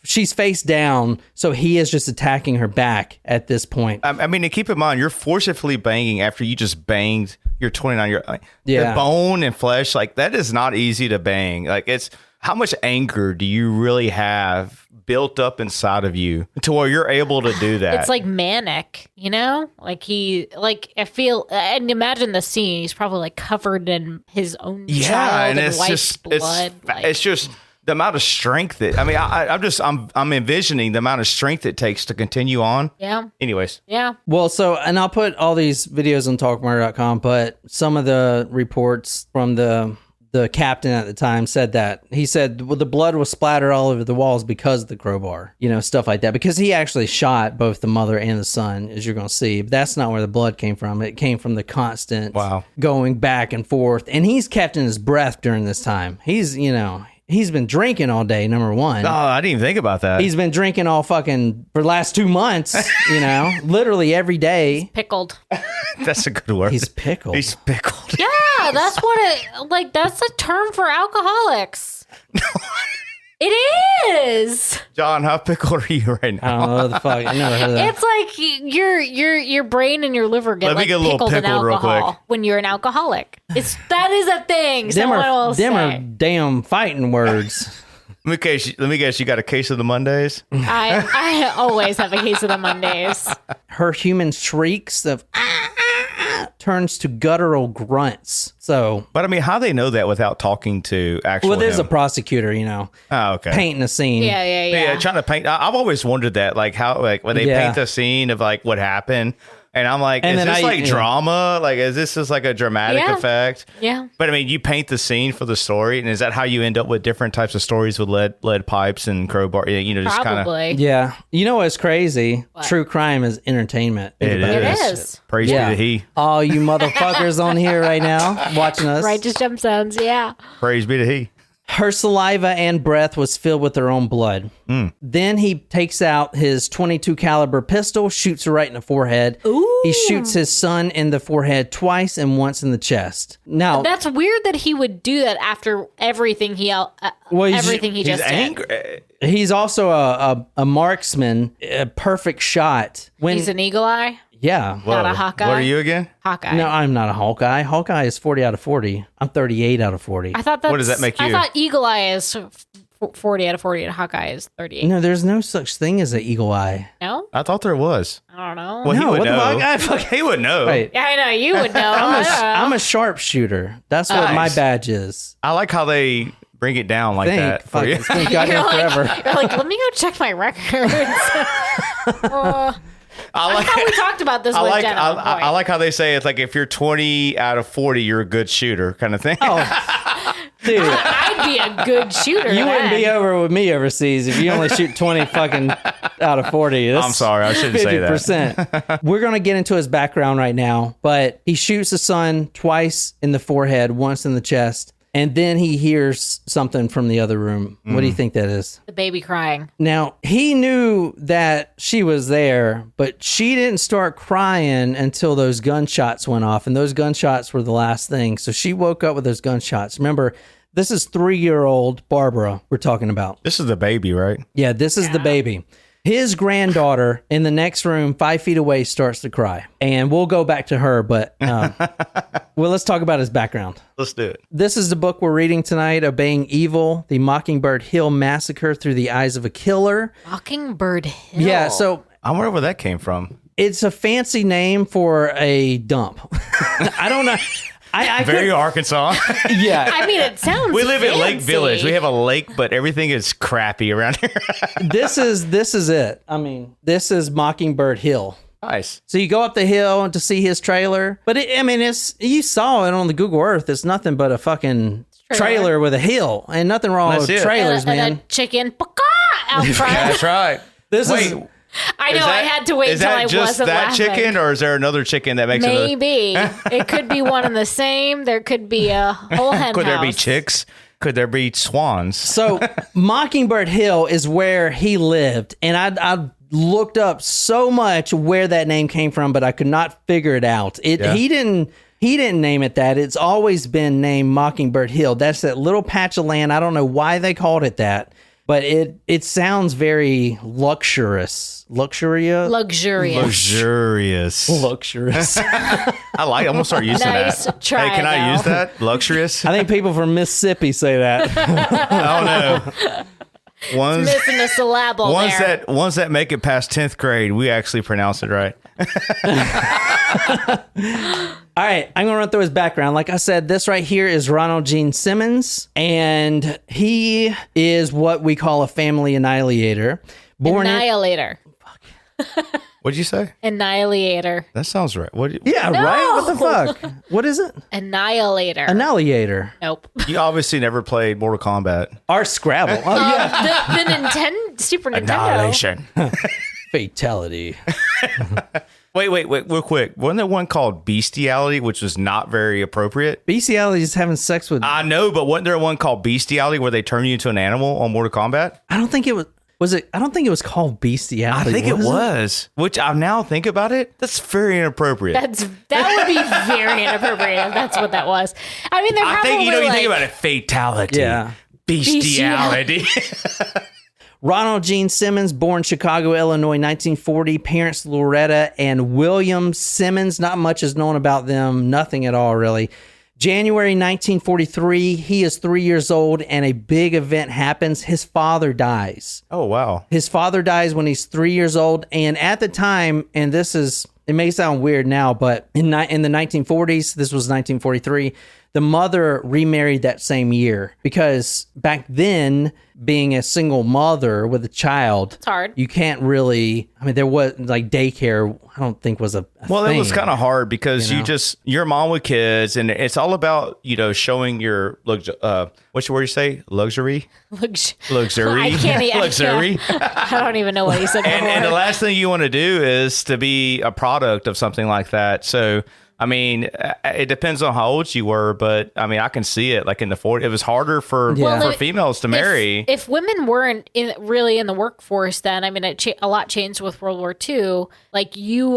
[SPEAKER 3] she's face down, so he is just attacking her back at this point.
[SPEAKER 2] I mean, and keep in mind, you're forcibly banging after you just banged your 29-year-old.
[SPEAKER 3] Yeah.
[SPEAKER 2] The bone and flesh, like, that is not easy to bang. Like, it's how much anger do you really have built up inside of you to where you're able to do that?
[SPEAKER 1] It's like manic, I feel, and imagine the scene. He's probably like covered in his own child and wife's blood.
[SPEAKER 2] It's just the amount of strength that, I mean, I'm envisioning the amount of strength it takes to continue on.
[SPEAKER 1] Yeah.
[SPEAKER 2] Anyways.
[SPEAKER 1] Yeah.
[SPEAKER 3] Well, and I'll put all these videos on talkmurder.com, but some of the reports from the captain at the time said that he said, well, the blood was splattered all over the walls because of the crowbar, stuff like that, because he actually shot both the mother and the son, as you're going to see. But that's not where the blood came from. It came from the constant going back and forth. And he's kept in his breath during this time. He's been drinking all day, number one.
[SPEAKER 2] Oh, I didn't even think about that.
[SPEAKER 3] He's been drinking all fucking for the last 2 months, literally every day.
[SPEAKER 1] Pickled.
[SPEAKER 2] That's a good word.
[SPEAKER 3] He's pickled.
[SPEAKER 2] He's pickled.
[SPEAKER 1] Yeah, that's that's a term for alcoholics. It is.
[SPEAKER 2] John, how pickled are you right now?
[SPEAKER 3] I don't know what the fuck. I never heard of that.
[SPEAKER 1] It's like your brain and your liver get
[SPEAKER 2] Let me get a little
[SPEAKER 1] pickled in
[SPEAKER 2] pickled real
[SPEAKER 1] alcohol
[SPEAKER 2] quick.
[SPEAKER 1] when you're an alcoholic. That is a thing.
[SPEAKER 3] Them are
[SPEAKER 1] say.
[SPEAKER 3] damn fighting words.
[SPEAKER 2] Let me guess, you got a case of the Mondays?
[SPEAKER 1] I always have a case of the Mondays.
[SPEAKER 3] Her human shrieks of turns to guttural grunts. So,
[SPEAKER 2] But I mean, how they know that without talking to actual
[SPEAKER 3] there's
[SPEAKER 2] him?
[SPEAKER 3] a prosecutor,
[SPEAKER 2] Oh, okay.
[SPEAKER 3] painting a scene.
[SPEAKER 1] Yeah.
[SPEAKER 2] Trying to paint. I've always wondered that, like how, like when they paint the scene of like what happened, and I'm like, is this drama? Like, is this just like a dramatic effect?
[SPEAKER 1] Yeah.
[SPEAKER 2] But I mean, you paint the scene for the story, and is that how you end up with different types of stories with lead pipes and crowbar? Just kind of.
[SPEAKER 1] Probably.
[SPEAKER 3] Yeah. You know what's crazy? True crime is entertainment.
[SPEAKER 2] It
[SPEAKER 1] is.
[SPEAKER 2] Praise be to He.
[SPEAKER 3] All you motherfuckers on here right now watching us.
[SPEAKER 1] Righteous gemstones. Yeah.
[SPEAKER 2] Praise be to He.
[SPEAKER 3] Her saliva and breath was filled with her own blood. Then he takes out his .22 caliber pistol, shoots her right in the forehead.
[SPEAKER 1] Ooh.
[SPEAKER 3] He shoots his son in the forehead twice and once in the chest. Now,
[SPEAKER 1] That's weird that he would do that after everything he
[SPEAKER 2] He's
[SPEAKER 1] just did.
[SPEAKER 2] angry.
[SPEAKER 3] he's also a marksman, a perfect shot.
[SPEAKER 1] He's an eagle eye.
[SPEAKER 3] Yeah.
[SPEAKER 1] Not a Hawkeye.
[SPEAKER 2] What are you again?
[SPEAKER 1] Hawkeye.
[SPEAKER 3] No, I'm not a Hawkeye. Hawkeye is 40 out of 40. I'm 38 out of 40.
[SPEAKER 1] I thought
[SPEAKER 2] What does that make you?
[SPEAKER 1] I thought eagle eye is 40 out of 40 and Hawkeye is 38.
[SPEAKER 3] No, there's no such thing as an eagle eye.
[SPEAKER 1] No?
[SPEAKER 2] I thought there was.
[SPEAKER 1] I don't know.
[SPEAKER 2] Well, he
[SPEAKER 3] No,
[SPEAKER 2] would
[SPEAKER 3] what the
[SPEAKER 2] know.
[SPEAKER 3] fuck?
[SPEAKER 2] He would know.
[SPEAKER 3] Wait.
[SPEAKER 1] Yeah, I know. You would know.
[SPEAKER 3] I'm a sharpshooter. That's what my
[SPEAKER 2] Nice.
[SPEAKER 3] badge is.
[SPEAKER 2] I like how they bring it down like that for
[SPEAKER 3] Fuck,
[SPEAKER 2] you.
[SPEAKER 3] it's been goddamn forever.
[SPEAKER 1] You're like, let me go check my records. I thought we talked about this with Jenna.
[SPEAKER 2] I like how they say it's like if you're 20 out of 40, you're a good shooter kind of thing.
[SPEAKER 3] Oh, dude.
[SPEAKER 1] I'd be a good shooter.
[SPEAKER 3] You wouldn't be
[SPEAKER 1] then.
[SPEAKER 3] over with me overseas if you only shoot 20 fucking out of 40. That's
[SPEAKER 2] I'm sorry, I shouldn't say that.
[SPEAKER 3] 50%. We're going to get into his background right now, but he shoots his son twice in the forehead, once in the chest. And then he hears something from the other room. What do you think that is?
[SPEAKER 1] The baby crying.
[SPEAKER 3] Now, he knew that she was there, but she didn't start crying until those gunshots went off. And those gunshots were the last thing. So she woke up with those gunshots. Remember, this is 3-year-old Barbara we're talking about.
[SPEAKER 2] This is the baby, right?
[SPEAKER 3] Yeah, this is the baby. His granddaughter in the next room, 5 feet away, starts to cry. And we'll go back to her, but well, let's talk about his background.
[SPEAKER 2] Let's do it.
[SPEAKER 3] This is the book we're reading tonight, Obeying Evil, the Mockingbird Hill Massacre Through the Eyes of a Killer.
[SPEAKER 1] Mockingbird Hill.
[SPEAKER 3] Yeah, so
[SPEAKER 2] I wonder where that came from.
[SPEAKER 3] it's a fancy name for a dump. I don't know. I
[SPEAKER 2] Very Arkansas.
[SPEAKER 3] yeah.
[SPEAKER 1] I mean, it sounds
[SPEAKER 2] We live in Lake
[SPEAKER 1] fancy.
[SPEAKER 2] Village. We have a lake, but everything is crappy around here.
[SPEAKER 3] This is it. I mean, this is Mockingbird Hill.
[SPEAKER 2] Nice.
[SPEAKER 3] So you go up the hill to see his trailer, but it's you saw it on the Google Earth. It's nothing but a fucking trailer with a hill, and nothing wrong
[SPEAKER 2] That's
[SPEAKER 3] with
[SPEAKER 2] it.
[SPEAKER 3] trailers,
[SPEAKER 1] and
[SPEAKER 3] man.
[SPEAKER 1] a chicken out front.
[SPEAKER 2] That's right.
[SPEAKER 3] This
[SPEAKER 2] Wait,
[SPEAKER 3] is
[SPEAKER 1] I know. I had to wait
[SPEAKER 2] is
[SPEAKER 1] until
[SPEAKER 2] that
[SPEAKER 1] I
[SPEAKER 2] just
[SPEAKER 1] wasn't
[SPEAKER 2] that
[SPEAKER 1] laughing.
[SPEAKER 2] chicken, or is there another chicken that makes it?
[SPEAKER 1] Maybe it could be one and the same. There could be a whole hen
[SPEAKER 2] Could there be
[SPEAKER 1] house.
[SPEAKER 2] chicks? Could there be swans?
[SPEAKER 3] so Mockingbird Hill is where he lived, and I looked up so much where that name came from, but I could not figure it out.
[SPEAKER 2] Yeah.
[SPEAKER 3] He didn't name it that. It's always been named Mockingbird Hill. That's that little patch of land. I don't know why they called it that, but it sounds very luxurious.
[SPEAKER 1] Luxurious.
[SPEAKER 2] Luxurious.
[SPEAKER 3] Luxurious.
[SPEAKER 2] I like it. I'm going to start using
[SPEAKER 1] Nice
[SPEAKER 2] that.
[SPEAKER 1] try,
[SPEAKER 2] Hey, can I
[SPEAKER 1] though.
[SPEAKER 2] use that? Luxurious?
[SPEAKER 3] I think people from Mississippi say that.
[SPEAKER 2] I don't know. Ones
[SPEAKER 1] Missing a syllable there.
[SPEAKER 2] ones that make it past 10th grade, we actually pronounce it right.
[SPEAKER 3] All right, I'm going to run through his background. Like I said, this right here is Ronald Gene Simmons, and he is what we call a family annihilator.
[SPEAKER 1] Annihilator.
[SPEAKER 2] What'd you say?
[SPEAKER 1] Annihilator.
[SPEAKER 2] That sounds right. Right?
[SPEAKER 3] What the fuck? What is it?
[SPEAKER 1] Annihilator.
[SPEAKER 3] Annihilator.
[SPEAKER 1] Nope.
[SPEAKER 2] You obviously never played Mortal Kombat.
[SPEAKER 3] Or Scrabble. Oh, yeah.
[SPEAKER 1] The Nintendo, Super Nintendo.
[SPEAKER 2] Annihilation.
[SPEAKER 3] Fatality.
[SPEAKER 2] Wait, real quick. Wasn't there one called Bestiality, which was not very appropriate?
[SPEAKER 3] Bestiality is having sex with...
[SPEAKER 2] I know, but wasn't there one called Bestiality where they turn you into an animal on Mortal Kombat?
[SPEAKER 3] I don't think it was... Was it? I don't think it was called Bestiality.
[SPEAKER 2] I think it was. Which I now think about it, that's very inappropriate.
[SPEAKER 1] That would be very inappropriate if that's what that was. I mean, they're
[SPEAKER 2] I
[SPEAKER 1] probably
[SPEAKER 2] think you
[SPEAKER 1] like,
[SPEAKER 2] think about it, fatality.
[SPEAKER 3] Yeah.
[SPEAKER 2] Bestiality.
[SPEAKER 3] Ronald Gene Simmons, born Chicago, Illinois, 1940. Parents Loretta and William Simmons. Not much is known about them. Nothing at all, really. January 1943, he is 3 years old, and a big event happens. His father dies.
[SPEAKER 2] Oh, wow.
[SPEAKER 3] His father dies when he's 3 years old, and at the time, and this is, it may sound weird now, but in the 1940s, this was 1943, the mother remarried that same year, because back then, being a single mother with a child,
[SPEAKER 1] It's hard.
[SPEAKER 3] you can't really, I mean, there was, like, daycare, I don't think was a
[SPEAKER 2] Well,
[SPEAKER 3] thing.
[SPEAKER 2] it was kind of hard because
[SPEAKER 3] you know?
[SPEAKER 2] you're a mom with kids, and it's all about, showing your, what's the word you say? Luxury? Luxury.
[SPEAKER 1] I can't.
[SPEAKER 2] Luxury.
[SPEAKER 1] I don't even know what he said before.
[SPEAKER 2] And the last thing you want to do is to be a product of something like that. So, I mean, it depends on how old you were, but I mean, I can see it like in the 40s. It was harder for females to marry.
[SPEAKER 1] If women weren't really in the workforce, then I mean, a lot changed with World War II. Like you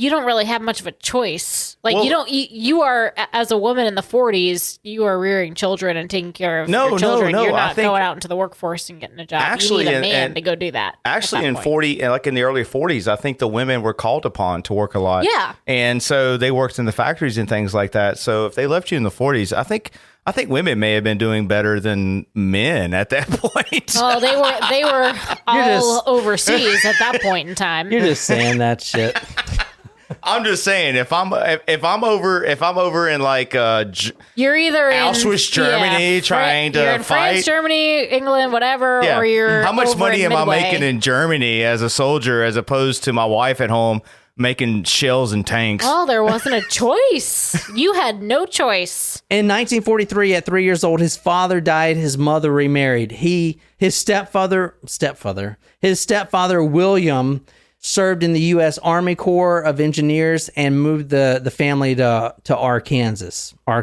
[SPEAKER 1] don't really have much of a choice. Like you are as a woman in the 40s, you are rearing children and taking care of your children.
[SPEAKER 2] No,
[SPEAKER 1] You're
[SPEAKER 2] I
[SPEAKER 1] not
[SPEAKER 2] think-
[SPEAKER 1] going out into the workforce and getting a job.
[SPEAKER 2] Actually,
[SPEAKER 1] you need a
[SPEAKER 2] and-
[SPEAKER 1] man to go do that.
[SPEAKER 2] Actually,
[SPEAKER 1] at
[SPEAKER 2] in
[SPEAKER 1] that point.
[SPEAKER 2] in the early 40s, I think the women were called upon to work a lot.
[SPEAKER 1] Yeah.
[SPEAKER 2] And so they worked in the factories and things like that. So if they left you in the 40s, I think women may have been doing better than men at that point.
[SPEAKER 1] Oh, they were all
[SPEAKER 3] just-
[SPEAKER 1] overseas at that point in time.
[SPEAKER 3] You're just saying that shit.
[SPEAKER 2] I'm just saying, if I'm over in like
[SPEAKER 1] You're either in
[SPEAKER 2] Auschwitz, Germany, trying to
[SPEAKER 1] you're in France,
[SPEAKER 2] fight.
[SPEAKER 1] Germany, England, whatever, or you're
[SPEAKER 2] how much
[SPEAKER 1] over
[SPEAKER 2] money
[SPEAKER 1] in
[SPEAKER 2] am I
[SPEAKER 1] Midway.
[SPEAKER 2] making in Germany as a soldier, as opposed to my wife at home making shells and tanks?
[SPEAKER 1] Well, there wasn't a choice. You had no choice.
[SPEAKER 3] In 1943, at 3 years old, his father died. His mother remarried. His stepfather, William, served in the U.S. Army Corps of Engineers, and moved the family to Arkansas.
[SPEAKER 2] Oh,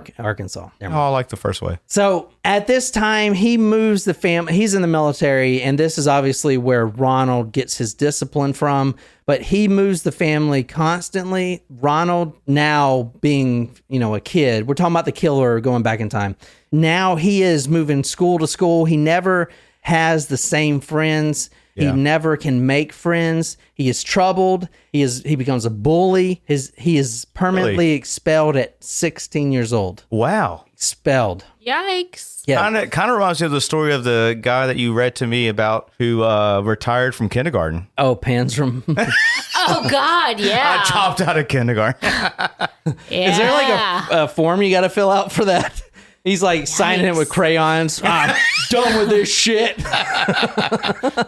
[SPEAKER 2] I like the first way.
[SPEAKER 3] So at this time, he moves the family. He's in the military, and this is obviously where Ronald gets his discipline from. But he moves the family constantly. Ronald, now being, a kid, we're talking about the killer going back in time. Now he is moving school to school. He never has the same friends.
[SPEAKER 2] Yeah.
[SPEAKER 3] He never can make friends. He is troubled. He becomes a bully. He is permanently expelled at 16 years old.
[SPEAKER 2] Wow.
[SPEAKER 3] Expelled.
[SPEAKER 1] Yikes.
[SPEAKER 3] Yeah.
[SPEAKER 2] Kind of reminds me of the story of the guy that you read to me about who retired from kindergarten.
[SPEAKER 3] Oh, Pansram.
[SPEAKER 1] Oh, God, yeah.
[SPEAKER 2] I dropped out of kindergarten.
[SPEAKER 1] Yeah.
[SPEAKER 3] Is there like a form you got to fill out for that? He's like signing it with crayons. I'm done with this shit.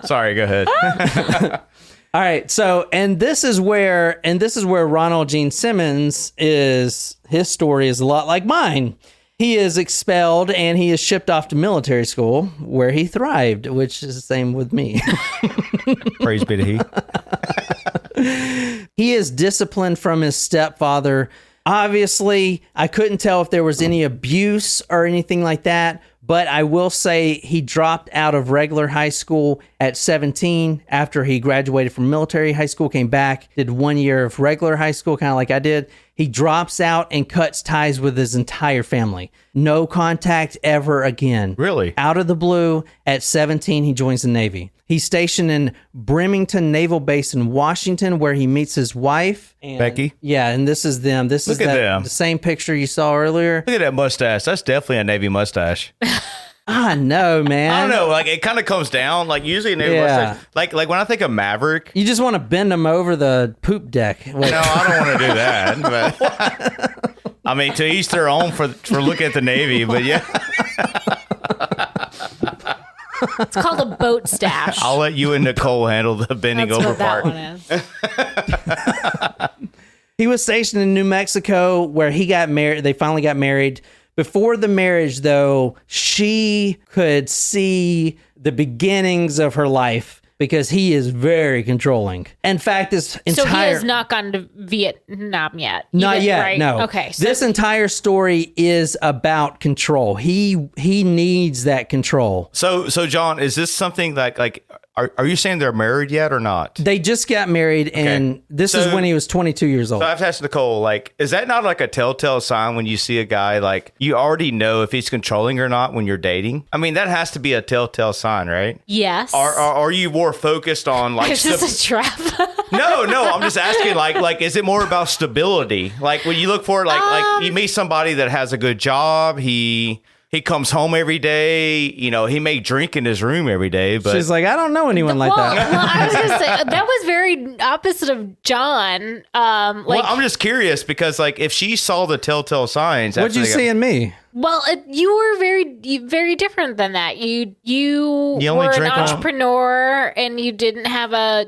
[SPEAKER 2] Sorry, go ahead.
[SPEAKER 3] All right. So, and this is where Ronald Gene Simmons his story is a lot like mine. He is expelled and he is shipped off to military school where he thrived, which is the same with me.
[SPEAKER 2] Praise be to he.
[SPEAKER 3] He is disciplined from his stepfather. Obviously, I couldn't tell if there was any abuse or anything like that, but I will say he dropped out of regular high school at 17 after he graduated from military high school, came back, did 1 year of regular high school, kind of like I did. He drops out and cuts ties with his entire family. No contact ever again.
[SPEAKER 2] Really?
[SPEAKER 3] Out of the blue, at 17, he joins the Navy. He's stationed in Bremerton Naval Base in Washington, where he meets his wife. And,
[SPEAKER 2] Becky?
[SPEAKER 3] Yeah, and this is them. This
[SPEAKER 2] Look
[SPEAKER 3] is
[SPEAKER 2] at them.
[SPEAKER 3] the same picture you saw earlier.
[SPEAKER 2] Look at that mustache. That's definitely a Navy mustache.
[SPEAKER 3] I know, man.
[SPEAKER 2] I don't know. Like, it kind of comes down. Like, usually a Navy mustache. Like when I think of Maverick.
[SPEAKER 3] You just want to bend them over the poop deck. Like,
[SPEAKER 2] No, I don't want to do that. But, I mean, to each their own for looking at the Navy. But yeah,
[SPEAKER 1] It's called a boat stash.
[SPEAKER 2] I'll let you and Nicole handle the bending
[SPEAKER 1] That's
[SPEAKER 2] over
[SPEAKER 1] what that
[SPEAKER 2] part.
[SPEAKER 1] one is.
[SPEAKER 3] he was stationed in New Mexico, where he got married. They finally got married. Before the marriage, though, she could see the beginnings of her life because he is very controlling. In fact, this entire...
[SPEAKER 1] So he has not gone to Vietnam yet?
[SPEAKER 3] Not yet,
[SPEAKER 1] right?
[SPEAKER 3] no.
[SPEAKER 1] Okay. So
[SPEAKER 3] this entire story is about control. He needs that control.
[SPEAKER 2] So John, is this something like are you saying they're married yet or not?
[SPEAKER 3] They just got married, and this is when he was 22 years old.
[SPEAKER 2] So I have to ask Nicole, like, is that not like a telltale sign when you see a guy, like, you already know if he's controlling or not when you're dating? I mean, that has to be a telltale sign, right?
[SPEAKER 1] yes.
[SPEAKER 2] Are you more focused on, like...
[SPEAKER 1] Is this a trap?
[SPEAKER 2] No, I'm just asking, like, is it more about stability? Like, when you look for, like you meet somebody that has a good job, he comes home every day, he may drink in his room every day, but...
[SPEAKER 3] She's like, I don't know anyone like that.
[SPEAKER 1] Well, I was going to say, that was very opposite of John.
[SPEAKER 2] Well, I'm just curious because, like, if she saw the telltale signs...
[SPEAKER 3] What'd you see in me?
[SPEAKER 1] Well, you were very different than that. You
[SPEAKER 2] only
[SPEAKER 1] were an
[SPEAKER 2] drink on-
[SPEAKER 1] entrepreneur and you didn't have a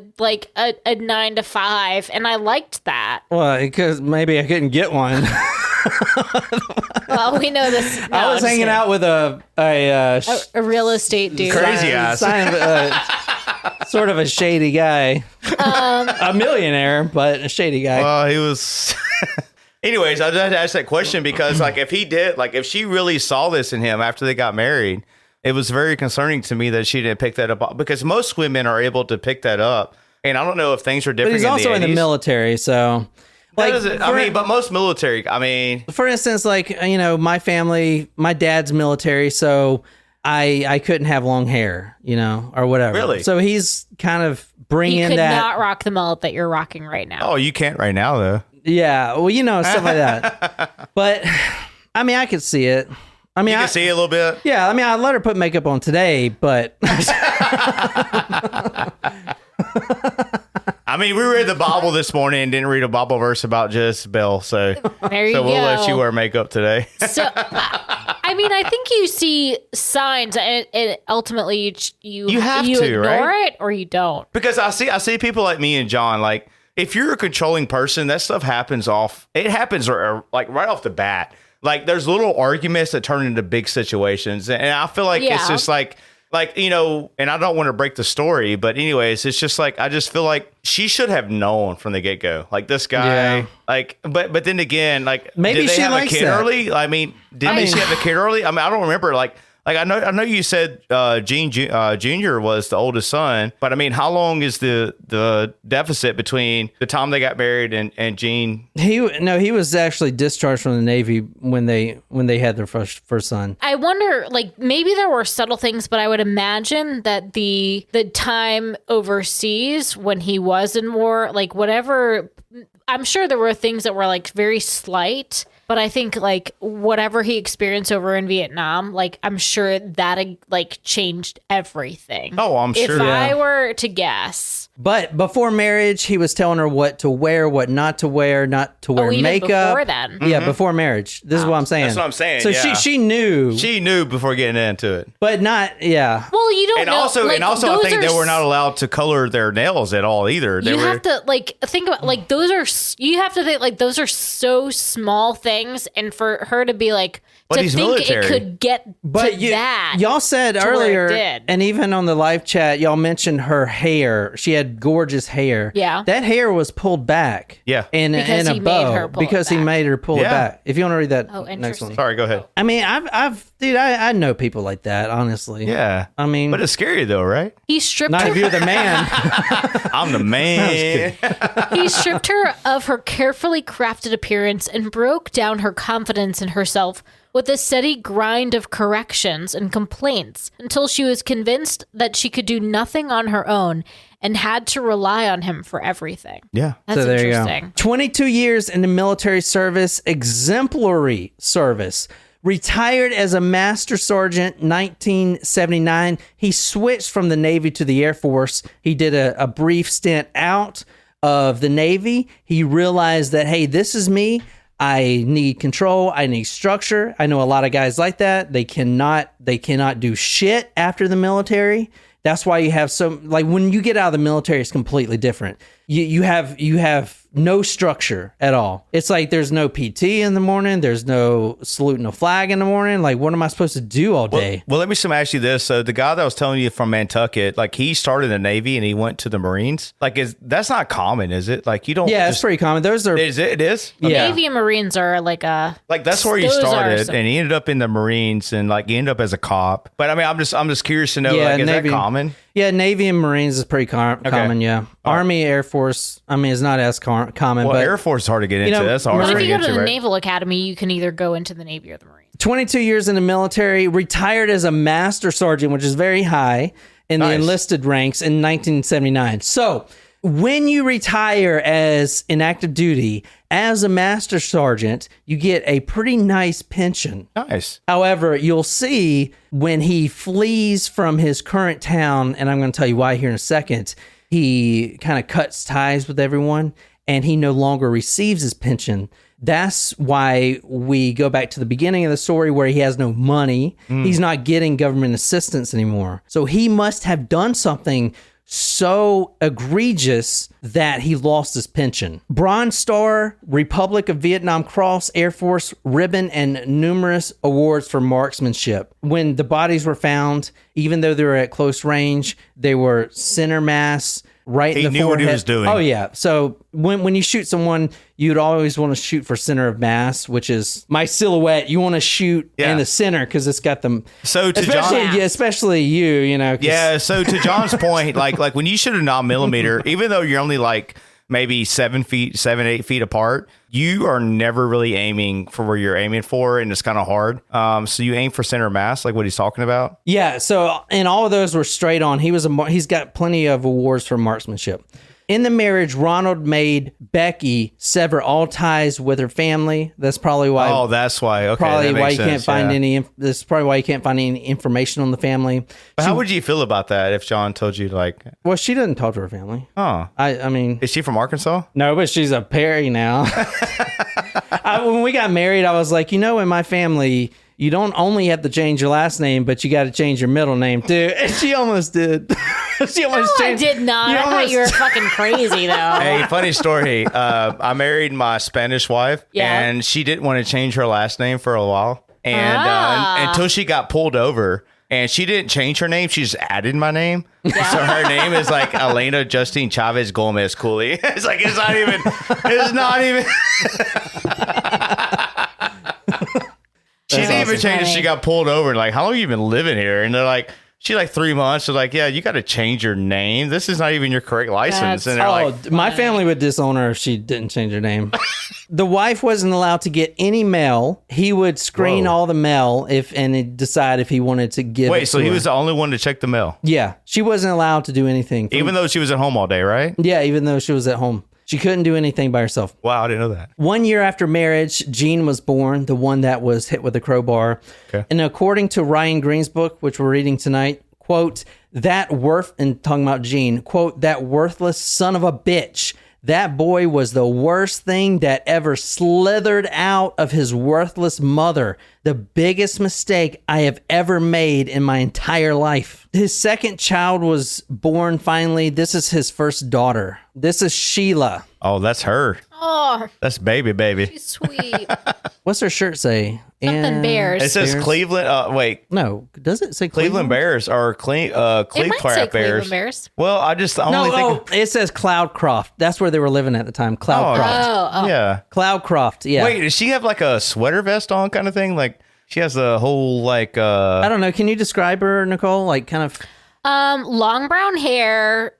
[SPEAKER 1] 9 to 5, and I liked that.
[SPEAKER 3] Well, because maybe I couldn't get one.
[SPEAKER 1] Well, we know this. No,
[SPEAKER 3] I was
[SPEAKER 1] I'm just
[SPEAKER 3] hanging out with a
[SPEAKER 1] real estate dude.
[SPEAKER 2] Crazy ass.
[SPEAKER 3] Sort of a shady guy. A millionaire, but a shady guy.
[SPEAKER 2] Well, he was... Anyways, I just had to ask that question because, like, if she really saw this in him after they got married, it was very concerning to me that she didn't pick that up because most women are able to pick that up. And I don't know if things are different.
[SPEAKER 3] But he's also in the military, so...
[SPEAKER 2] but most military,
[SPEAKER 3] For instance, like, my family, my dad's military, so I couldn't have long hair, or whatever.
[SPEAKER 2] Really?
[SPEAKER 3] So he's kind of bringing
[SPEAKER 1] You could
[SPEAKER 3] that.
[SPEAKER 1] not rock the mullet that you're rocking right now.
[SPEAKER 2] Oh, you can't right now, though.
[SPEAKER 3] Yeah, well, stuff like that. But, I could see it.
[SPEAKER 2] You can see it a little bit?
[SPEAKER 3] Yeah, I'd let her put makeup on today, but...
[SPEAKER 2] we read the Bible this morning and didn't read a Bible verse about Jezebel, so
[SPEAKER 1] There you
[SPEAKER 2] we'll
[SPEAKER 1] go.
[SPEAKER 2] let you wear makeup today.
[SPEAKER 1] So, I think you see signs, and ultimately you
[SPEAKER 2] have to,
[SPEAKER 1] ignore
[SPEAKER 2] right?
[SPEAKER 1] it or you don't.
[SPEAKER 2] Because I see people like me and John, like, if you're a controlling person, that stuff happens right off the bat. Like, there's little arguments that turn into big situations. And I feel like it's just like like, you know, and I don't want to break the story, but anyways, it's just like, I just feel like she should have known from the get go. Like this guy, like, but then again, like,
[SPEAKER 3] maybe
[SPEAKER 2] did they
[SPEAKER 3] she
[SPEAKER 2] have a
[SPEAKER 3] likes
[SPEAKER 2] kid
[SPEAKER 3] that.
[SPEAKER 2] early? I mean, did she have a kid early? I mean, I don't remember. Like I know you said Gene Jr. was the oldest son, but I mean, how long is the deficit between the time they got married and Gene?
[SPEAKER 3] He was actually discharged from the Navy when they had their first son.
[SPEAKER 1] I wonder, like, maybe there were subtle things, but I would imagine that the time overseas when he was in war, like, whatever, I'm sure there were things that were, like, very slight. But I think, like, whatever he experienced over in Vietnam, like, I'm sure that, like, changed everything.
[SPEAKER 2] Oh, I'm sure.
[SPEAKER 1] If I were to guess.
[SPEAKER 3] But before marriage, he was telling her what to wear, what not to wear
[SPEAKER 1] Even
[SPEAKER 3] makeup.
[SPEAKER 1] before then.
[SPEAKER 3] Yeah, before marriage. This is what I'm saying.
[SPEAKER 2] That's what I'm saying,
[SPEAKER 3] So
[SPEAKER 2] yeah.
[SPEAKER 3] she knew.
[SPEAKER 2] She knew before getting into it.
[SPEAKER 3] But not, yeah.
[SPEAKER 1] Well, you don't
[SPEAKER 2] And
[SPEAKER 1] know.
[SPEAKER 2] also,
[SPEAKER 1] like,
[SPEAKER 2] I
[SPEAKER 1] those
[SPEAKER 2] think
[SPEAKER 1] are
[SPEAKER 2] they were not allowed to color their nails at all either.
[SPEAKER 1] You have to, like, think about, like, those are, you have to think, like, those are so small things. And for her to be, like,
[SPEAKER 2] But
[SPEAKER 1] to
[SPEAKER 2] he's
[SPEAKER 1] think
[SPEAKER 2] military.
[SPEAKER 1] it could get to that.
[SPEAKER 3] Y'all said
[SPEAKER 1] to where it
[SPEAKER 3] earlier,
[SPEAKER 1] did.
[SPEAKER 3] and even on the live chat, y'all mentioned her hair. She had gorgeous hair.
[SPEAKER 1] Yeah.
[SPEAKER 3] That hair was pulled back.
[SPEAKER 2] Yeah.
[SPEAKER 1] Because
[SPEAKER 3] in a
[SPEAKER 1] he
[SPEAKER 3] bow.
[SPEAKER 1] made her pull it
[SPEAKER 3] because he
[SPEAKER 1] back.
[SPEAKER 3] made her pull it
[SPEAKER 2] Yeah.
[SPEAKER 3] back. If you want to read that next
[SPEAKER 1] interesting.
[SPEAKER 3] one.
[SPEAKER 2] Sorry, go ahead.
[SPEAKER 3] I mean, I know people like that, honestly.
[SPEAKER 2] Yeah.
[SPEAKER 3] I mean,
[SPEAKER 2] But it's scary though, right?
[SPEAKER 1] He stripped
[SPEAKER 3] not
[SPEAKER 1] her.
[SPEAKER 3] if you're the man.
[SPEAKER 2] I'm the man.
[SPEAKER 1] He stripped her of her carefully crafted appearance and broke down her confidence in herself with a steady grind of corrections and complaints until she was convinced that she could do nothing on her own and had to rely on him for everything.
[SPEAKER 2] Yeah.
[SPEAKER 1] That's
[SPEAKER 3] So there you
[SPEAKER 1] interesting.
[SPEAKER 3] go. 22 years in the military service, exemplary service. Retired as a master sergeant 1979. He switched from the Navy to the Air Force. He did a brief stint out of the Navy. He realized that, hey, this is me. I need control. I need structure. I know a lot of guys like that. They cannot do shit after the military. That's why you have like when you get out of the military, it's completely different. You have no structure at all. It's like there's no PT in the morning. There's no saluting a flag in the morning. Like, what am I supposed to do all day?
[SPEAKER 2] Well, let me ask you this. So the guy that I was telling you from Nantucket, like he started in the Navy and he went to the Marines. Like, that's not common, is it? Like you don't.
[SPEAKER 3] Yeah, it's pretty common. Those are
[SPEAKER 2] Is it? It is.
[SPEAKER 3] Yeah.
[SPEAKER 1] Navy and Marines are like a.
[SPEAKER 2] Like that's where he
[SPEAKER 1] Those are
[SPEAKER 2] started,
[SPEAKER 1] some-
[SPEAKER 2] and he ended up in the Marines, and like he ended up as a cop. But I mean, I'm just curious to know,
[SPEAKER 3] Yeah,
[SPEAKER 2] like, is
[SPEAKER 3] Navy-
[SPEAKER 2] that common?
[SPEAKER 3] Yeah, Navy and Marines is pretty common. Yeah, Army, Air Force. I mean, it's not as common.
[SPEAKER 2] Well,
[SPEAKER 3] but
[SPEAKER 2] Air Force is hard to get into.
[SPEAKER 3] know,
[SPEAKER 2] That's hard
[SPEAKER 1] But
[SPEAKER 2] to
[SPEAKER 1] if
[SPEAKER 2] get
[SPEAKER 1] you go to
[SPEAKER 2] into,
[SPEAKER 1] the
[SPEAKER 2] right?
[SPEAKER 1] Naval Academy, you can either go into the Navy or the Marines.
[SPEAKER 3] 22 years in the military, retired as a master sergeant, which is very high in the
[SPEAKER 2] Nice.
[SPEAKER 3] enlisted ranks in 1979. So when you retire as in active duty as a master sergeant, you get a pretty nice pension.
[SPEAKER 2] Nice.
[SPEAKER 3] However, you'll see when he flees from his current town, and I'm going to tell you why here in a second, he kind of cuts ties with everyone and he no longer receives his pension. That's why we go back to the beginning of the story where he has no money. He's not getting government assistance anymore. So he must have done something so egregious that he lost his pension. Bronze Star, Republic of Vietnam Cross, Air Force ribbon, and numerous awards for marksmanship. When the bodies were found, even though they were at close range, they were center mass, right
[SPEAKER 2] He
[SPEAKER 3] in the
[SPEAKER 2] knew what he
[SPEAKER 3] forehead.
[SPEAKER 2] was doing.
[SPEAKER 3] Oh yeah. So when you shoot someone, you'd always want to shoot for center of mass, which is my silhouette. You want to shoot in the center because it's got them.
[SPEAKER 2] So to
[SPEAKER 3] Especially,
[SPEAKER 2] John,
[SPEAKER 3] especially you know. 'cause-
[SPEAKER 2] yeah. So to John's point, like when you shoot a 9mm, even though you're only like maybe 8 feet apart, you are never really aiming for where you're aiming for, and it's kind of hard. So you aim for center mass, like what he's talking about.
[SPEAKER 3] Yeah, so and all of those were straight on. He's got plenty of awards for marksmanship. In the marriage, Ronald made Becky sever all ties with her family. That's probably why.
[SPEAKER 2] Oh, that's why. Okay,
[SPEAKER 3] probably
[SPEAKER 2] that
[SPEAKER 3] why
[SPEAKER 2] makes
[SPEAKER 3] you can't
[SPEAKER 2] sense,
[SPEAKER 3] find
[SPEAKER 2] yeah.
[SPEAKER 3] any. This is probably why you can't find any information on the family.
[SPEAKER 2] But how would you feel about that if John told you like,
[SPEAKER 3] Well, she doesn't talk to her family.
[SPEAKER 2] oh,
[SPEAKER 3] I mean,
[SPEAKER 2] is she from Arkansas?
[SPEAKER 3] no, but she's a Perry now. When we got married, I was like, in my family, you don't only have to change your last name, but you got to change your middle name too. And she almost did. She almost
[SPEAKER 1] No, I
[SPEAKER 3] changed.
[SPEAKER 1] did not. I thought you were fucking crazy, though.
[SPEAKER 2] Hey, funny story. I married my Spanish wife,
[SPEAKER 1] Yeah.
[SPEAKER 2] and she didn't want to change her last name for a while, and
[SPEAKER 1] Ah.
[SPEAKER 2] until she got pulled over. and she didn't change her name. She just added my name. So her name is like Elena Justine Chavez Gomez Cooley. It's like, it's not even. She didn't even change it. She got pulled over and like, how long have you been living here? And they're like, she's like 3 months. They're like, yeah, you got to change your name. This is not even your correct license. And they're like,
[SPEAKER 3] my family would disown her if she didn't change her name. The wife wasn't allowed to get any mail. He would screen all the mail and he'd decide if he wanted to give it.
[SPEAKER 2] Wait, so he was the only one to check the mail?
[SPEAKER 3] Yeah. She wasn't allowed to do anything.
[SPEAKER 2] Even though she was at home all day, right?
[SPEAKER 3] Yeah, even though she was at home. She couldn't do anything by herself.
[SPEAKER 2] Wow, I didn't know that.
[SPEAKER 3] 1 year after marriage, Gene was born, the one that was hit with a crowbar.
[SPEAKER 2] Okay.
[SPEAKER 3] And according to Ryan Green's book, which we're reading tonight, quote, and talking about Gene, quote, that worthless son of a bitch. That boy was the worst thing that ever slithered out of his worthless mother. The biggest mistake I have ever made in my entire life. His second child was born finally. This is his first daughter. This is Sheila.
[SPEAKER 2] Oh, that's her.
[SPEAKER 1] Oh,
[SPEAKER 2] That's baby.
[SPEAKER 1] she's sweet.
[SPEAKER 3] What's her shirt say?
[SPEAKER 1] Something Bears.
[SPEAKER 2] It says
[SPEAKER 3] Bears?
[SPEAKER 2] Cleveland. Wait,
[SPEAKER 3] No, does it say
[SPEAKER 2] Cleveland Bears or
[SPEAKER 1] It might say
[SPEAKER 2] Cleveland
[SPEAKER 1] Cleveland Bears.
[SPEAKER 2] Well, I only think.
[SPEAKER 3] it says Cloudcroft. That's where they were living at the time. Cloudcroft.
[SPEAKER 1] Oh.
[SPEAKER 2] Yeah.
[SPEAKER 3] Cloudcroft, yeah.
[SPEAKER 2] Wait, does she have like a sweater vest on kind of thing? Like she has the whole like.
[SPEAKER 3] I don't know. Can you describe her, Nicole? Like kind of.
[SPEAKER 1] Long brown hair.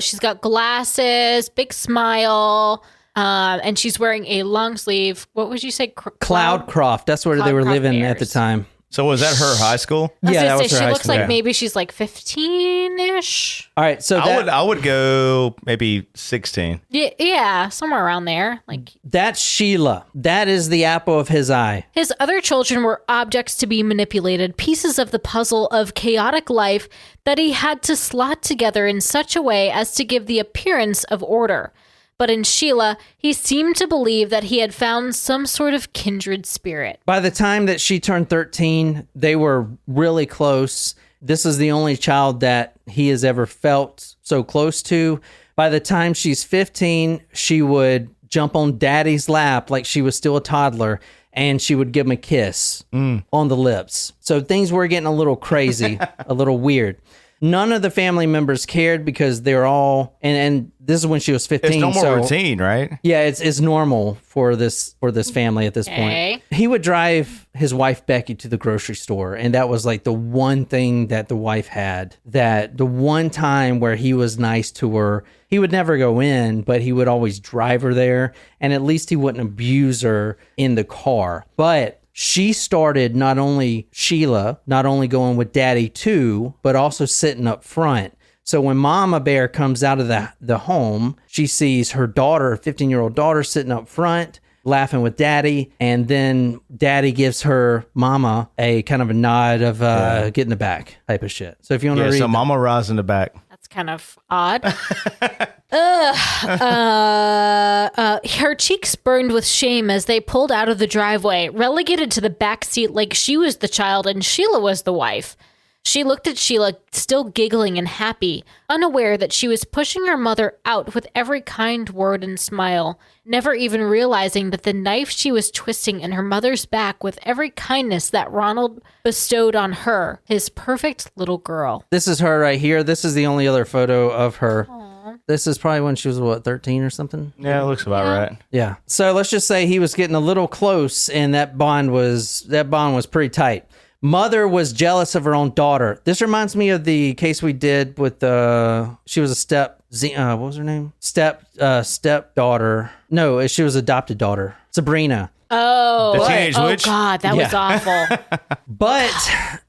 [SPEAKER 1] She's got glasses, big smile. And she's wearing a long sleeve. What would you say?
[SPEAKER 3] Cloudcroft. That's where they were
[SPEAKER 1] Cloudcroft
[SPEAKER 3] living at the
[SPEAKER 1] Bears.
[SPEAKER 3] time.
[SPEAKER 2] So was that her high school?
[SPEAKER 3] Yeah, that was her
[SPEAKER 1] she
[SPEAKER 3] high
[SPEAKER 1] looks
[SPEAKER 3] school.
[SPEAKER 1] like maybe she's like 15-ish.
[SPEAKER 3] All right, so
[SPEAKER 2] I would go maybe 16.
[SPEAKER 1] Yeah, somewhere around there. Like
[SPEAKER 3] that's Sheila. That is the apple of his eye.
[SPEAKER 1] his other children were objects to be manipulated, pieces of the puzzle of chaotic life that he had to slot together in such a way as to give the appearance of order. But in Sheila, he seemed to believe that he had found some sort of kindred spirit.
[SPEAKER 3] By the time that she turned 13, they were really close. This is the only child that he has ever felt so close to. By the time she's 15, she would jump on daddy's lap like she was still a toddler, and she would give him a kiss on the lips. So things were getting a little crazy, a little weird. None of the family members cared because they're all, and this is when she was 15.
[SPEAKER 2] It's no more routine, right?
[SPEAKER 3] Yeah, it's normal for this family at this point. He would drive his wife Becky to the grocery store, and that was like the one thing that the wife had. That the one time where he was nice to her, he would never go in, but he would always drive her there, and at least he wouldn't abuse her in the car. But she started not only going with daddy too, but also sitting up front. So when Mama Bear comes out of the home, she sees her daughter, 15-year-old daughter, sitting up front, laughing with daddy. And then daddy gives her mama a kind of a nod of get in the back type of shit. So if you want to read.
[SPEAKER 2] So mama rides in the back.
[SPEAKER 1] That's kind of odd. Her cheeks burned with shame as they pulled out of the driveway, relegated to the back seat like she was the child and Sheila was the wife. She looked at Sheila, still giggling and happy, unaware that she was pushing her mother out with every kind word and smile, never even realizing that the knife she was twisting in her mother's back with every kindness that Ronald bestowed on her, his perfect little girl.
[SPEAKER 3] This is her right here. This is the only other photo of her. Aww. This is probably when she was, 13 or something?
[SPEAKER 2] Yeah, it looks about right.
[SPEAKER 3] Yeah. So let's just say he was getting a little close, and that bond was pretty tight. Mother was jealous of her own daughter. This reminds me of the case we did with she was a what was her name? Stepdaughter. No, she was adopted daughter. Sabrina.
[SPEAKER 1] Oh,
[SPEAKER 2] The Teenage Witch?
[SPEAKER 1] God, that was awful.
[SPEAKER 3] But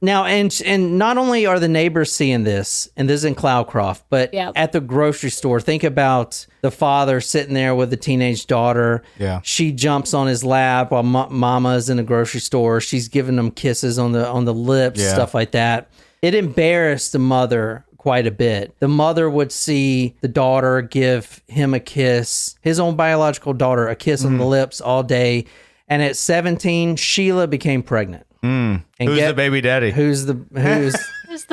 [SPEAKER 3] now, and not only are the neighbors seeing this, and this is in Cloudcroft, but at the grocery store, think about the father sitting there with the teenage daughter.
[SPEAKER 2] Yeah.
[SPEAKER 3] She jumps on his lap while mama's in the grocery store. She's giving them kisses on the lips, stuff like that. It embarrassed the mother quite a bit. The mother would see the daughter give him a kiss, his own biological daughter, a kiss on the lips all day. And at 17, Sheila became pregnant.
[SPEAKER 2] And who's the baby daddy?
[SPEAKER 1] Is the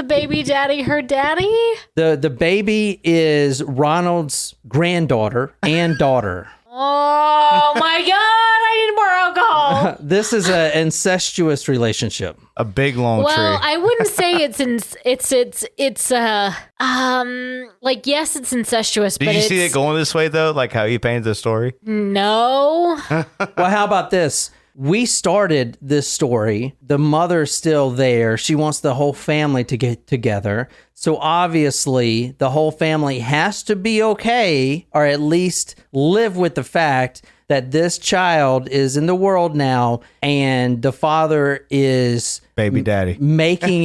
[SPEAKER 1] baby daddy her daddy?
[SPEAKER 3] The baby is Ronald's granddaughter and daughter.
[SPEAKER 1] Oh my God, I I need more alcohol.
[SPEAKER 3] This is an incestuous relationship.
[SPEAKER 2] A big long
[SPEAKER 1] Well,
[SPEAKER 2] tree.
[SPEAKER 1] I wouldn't say like, yes, it's incestuous,
[SPEAKER 2] Did
[SPEAKER 1] but
[SPEAKER 2] you
[SPEAKER 1] it's
[SPEAKER 2] see it going this way though? Like how you painted the story?
[SPEAKER 1] no.
[SPEAKER 3] Well, how about this? We started this story. The mother's still there. She wants the whole family to get together. So obviously, the whole family has to be okay, or at least live with the fact that this child is in the world now, and the father is
[SPEAKER 2] Baby daddy.
[SPEAKER 3] making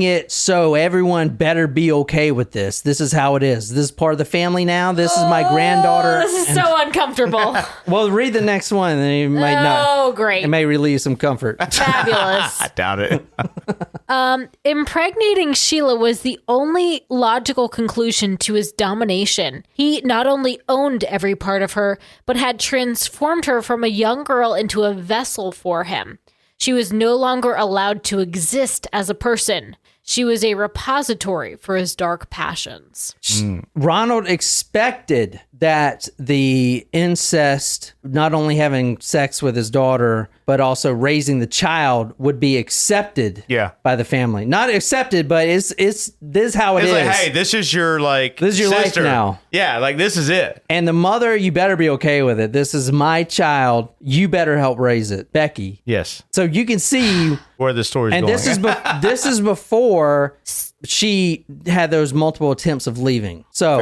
[SPEAKER 3] it so everyone better be okay with this. This is how it is. This is part of the family now. This is my granddaughter.
[SPEAKER 1] This is so uncomfortable.
[SPEAKER 3] Well, read the next one, and you might not.
[SPEAKER 1] Oh, great.
[SPEAKER 3] It may relieve some comfort.
[SPEAKER 1] Fabulous.
[SPEAKER 2] I doubt it.
[SPEAKER 1] Impregnating Sheila was the only logical conclusion to his domination. He not only owned every part of her, but had transformed her from a young girl into a vessel for him. She was no longer allowed to exist as a person. She was a repository for his dark passions.
[SPEAKER 3] Ronald expected that the incest, not only having sex with his daughter, but also raising the child, would be accepted by the family. Not accepted, but this is how it is.
[SPEAKER 2] Like, hey, this is your
[SPEAKER 3] This is your
[SPEAKER 2] sister.
[SPEAKER 3] life now.
[SPEAKER 2] Yeah, like this is it.
[SPEAKER 3] And the mother, you better be okay with it. This is my child. You better help raise it. Becky.
[SPEAKER 2] Yes.
[SPEAKER 3] So you can see
[SPEAKER 2] Where the story's
[SPEAKER 3] and
[SPEAKER 2] going.
[SPEAKER 3] this is before she had those multiple attempts of leaving. So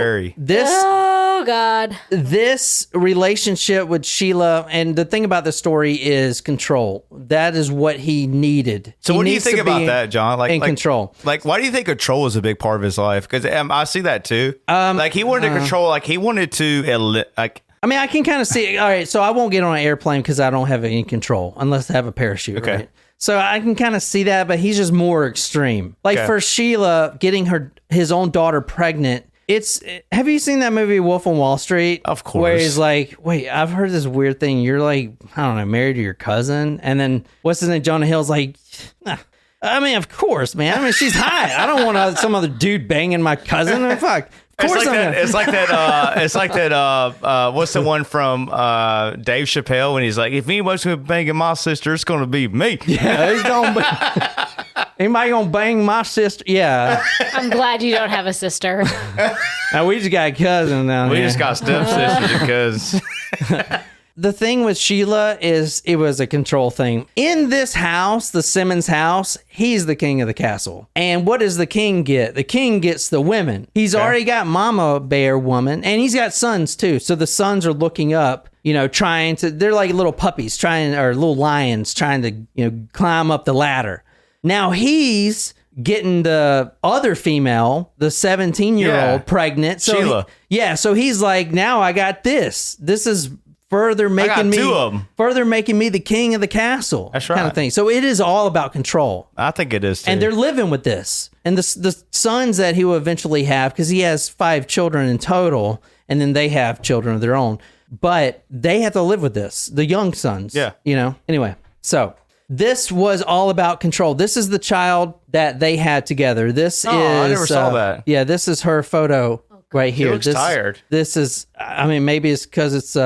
[SPEAKER 1] Oh, God.
[SPEAKER 3] this relationship with Sheila, and the thing about the story is control. That is what he needed.
[SPEAKER 2] So
[SPEAKER 3] He
[SPEAKER 2] what do you
[SPEAKER 3] needs
[SPEAKER 2] think
[SPEAKER 3] to be
[SPEAKER 2] about that, John? Like
[SPEAKER 3] control.
[SPEAKER 2] Like, why do you think control is a big part of his life? Because I see that too. Like he wanted to control. Like he wanted to
[SPEAKER 3] I mean, I can kind of see. All right, so I won't get on an airplane because I don't have any control unless I have a parachute.
[SPEAKER 2] Okay.
[SPEAKER 3] Right? So I can kind of see that, but he's just more extreme. Like for Sheila getting his own daughter pregnant. Have you seen that movie Wolf on Wall Street?
[SPEAKER 2] Of course.
[SPEAKER 3] Where he's like, wait, I've heard this weird thing. You're like, I don't know, married to your cousin, and then what's his name? Jonah Hill's like, nah. I mean, of course, man. I mean, she's hot. I don't want some other dude banging my cousin. Fuck. Of course
[SPEAKER 2] It's like that. What's the one from Dave Chappelle when he's like, if anyone's gonna be banging my sister, it's gonna be me.
[SPEAKER 3] Yeah, he's gonna be. Anybody gonna bang my sister? Yeah.
[SPEAKER 1] I'm glad you don't have a sister.
[SPEAKER 3] Now we just got a cousin down
[SPEAKER 2] We
[SPEAKER 3] here.
[SPEAKER 2] just got stepsisters because
[SPEAKER 3] The thing with Sheila is it was a control thing. In this house, the Simmons house, he's the king of the castle. And what does the king get? The king gets the women. He's already got Mama Bear woman, and he's got sons too. So the sons are looking up, they're like little puppies or little lions trying to, climb up the ladder. Now he's getting the other female, the 17-year-old pregnant. So
[SPEAKER 2] Sheila.
[SPEAKER 3] so he's like, now I got this. This is further making me the king of the castle.
[SPEAKER 2] That's right.
[SPEAKER 3] Kind of thing. So it is all about control.
[SPEAKER 2] I think it is too.
[SPEAKER 3] And they're living with this. And the sons that he will eventually have, because he has 5 children in total, and then they have children of their own. But they have to live with this. The young sons.
[SPEAKER 2] Yeah.
[SPEAKER 3] Anyway, so this was all about control. This is the child that they had together. This is.
[SPEAKER 2] I never saw that.
[SPEAKER 3] Yeah, this is her photo right here.
[SPEAKER 2] She looks tired.
[SPEAKER 3] This is. I mean, maybe it's because it's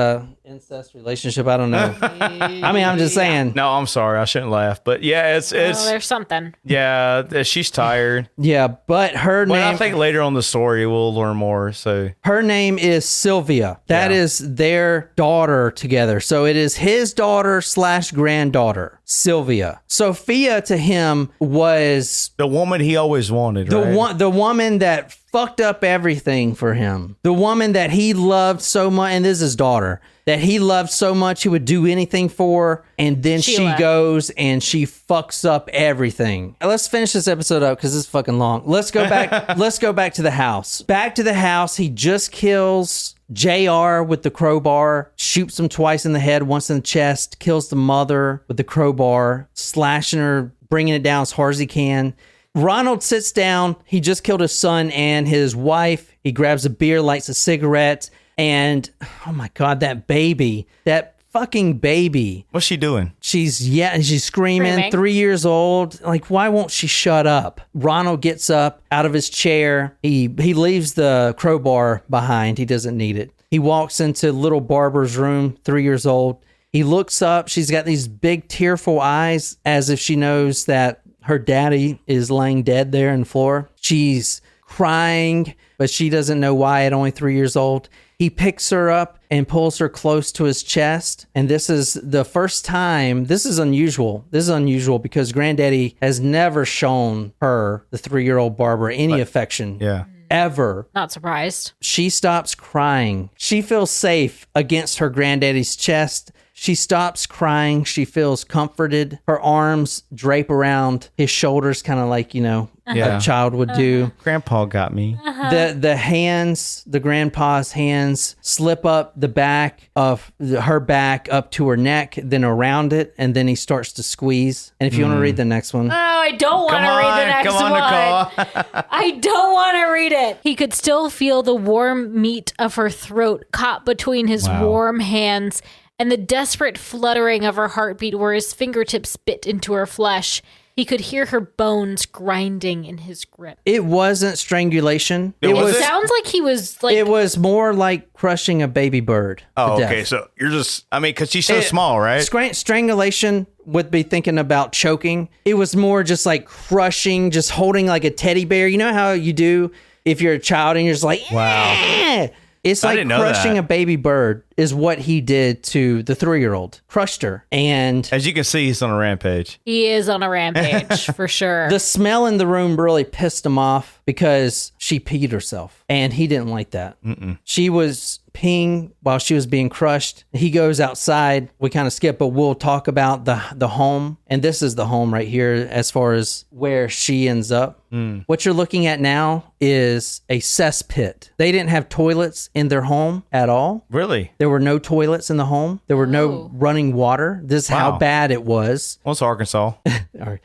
[SPEAKER 3] incest relationship. I don't know. I mean, I'm just saying.
[SPEAKER 2] No, I'm sorry. I shouldn't laugh. But yeah, it's
[SPEAKER 1] There's something.
[SPEAKER 2] yeah, she's tired.
[SPEAKER 3] Yeah, but her
[SPEAKER 2] Well,
[SPEAKER 3] name.
[SPEAKER 2] I think later on the story we'll learn more. So
[SPEAKER 3] Her name is Sylvia. That is their daughter together. So it is his daughter / granddaughter, Sylvia. Sophia to him was
[SPEAKER 2] the woman he always wanted.
[SPEAKER 3] the woman that fucked up everything for him. The woman that he loved so much, and this is his daughter, that he loved so much he would do anything for, and then
[SPEAKER 1] Sheila.
[SPEAKER 3] she goes and she fucks up everything. Let's finish this episode up because it's fucking long. Let's go back. Let's go back to the house. Back to the house. He just kills JR with the crowbar, shoots him twice in the head, once in the chest, kills the mother with the crowbar, slashing her, bringing it down as hard as he can. Ronald sits down. He just killed his son and his wife. He grabs a beer, lights a cigarette, and oh my God, that baby, that fucking baby.
[SPEAKER 2] What's she doing?
[SPEAKER 3] She's screaming, 3 years old. Like, why won't she shut up? Ronald gets up out of his chair. He leaves the crowbar behind. He doesn't need it. He walks into little Barbara's room, 3 years old. He looks up. She's got these big tearful eyes as if she knows that her daddy is laying dead there on the floor. She's crying, but she doesn't know why at only 3 years old. He picks her up and pulls her close to his chest. And this is the first time. This is unusual. This is unusual because Granddaddy has never shown her, the 3-year-old Barbara, any affection.
[SPEAKER 2] Yeah.
[SPEAKER 3] Ever.
[SPEAKER 1] Not surprised.
[SPEAKER 3] She stops crying. She feels safe against her granddaddy's chest. She stops crying. She feels comforted. Her arms drape around his shoulders, kind of like,
[SPEAKER 2] Yeah.
[SPEAKER 3] a child would do.
[SPEAKER 2] Grandpa got me.
[SPEAKER 3] The hands, the grandpa's hands, slip up the back of her back up to her neck, then around it, and then he starts to squeeze. And if you want to read the next one.
[SPEAKER 1] Oh, I don't want to read the next one.
[SPEAKER 2] Nicole.
[SPEAKER 1] I don't want to read it. He could still feel the warm meat of her throat caught between his warm hands and the desperate fluttering of her heartbeat where his fingertips bit into her flesh. He could hear her bones grinding in his grip.
[SPEAKER 3] It wasn't strangulation.
[SPEAKER 1] It sounds like he was like...
[SPEAKER 3] It was more like crushing a baby bird.
[SPEAKER 2] Oh,
[SPEAKER 3] to
[SPEAKER 2] okay.
[SPEAKER 3] death.
[SPEAKER 2] So you're just, because she's so small, right?
[SPEAKER 3] Strangulation would be thinking about choking. It was more just like crushing, just holding like a teddy bear. You know how you do if you're a child and you're just like,
[SPEAKER 2] Wow.
[SPEAKER 3] "Eh." It's
[SPEAKER 2] I
[SPEAKER 3] like
[SPEAKER 2] didn't know
[SPEAKER 3] crushing
[SPEAKER 2] that.
[SPEAKER 3] a baby bird is what he did to the 3-year-old. Crushed her. And
[SPEAKER 2] As you can see, he's on a rampage.
[SPEAKER 1] He is on a rampage, for sure.
[SPEAKER 3] the smell in the room really pissed him off because she peed herself. And he didn't like that. She was peeing while she was being crushed. He goes outside. We kind of skip, but we'll talk about the home. And this is the home right here as far as where she ends up. What you're looking at now is a cesspit. They didn't have toilets in their home at all.
[SPEAKER 2] Really?
[SPEAKER 3] There were no toilets in the home. There were no running water. This is how
[SPEAKER 2] Wow.
[SPEAKER 3] bad it was.
[SPEAKER 2] What's Arkansas?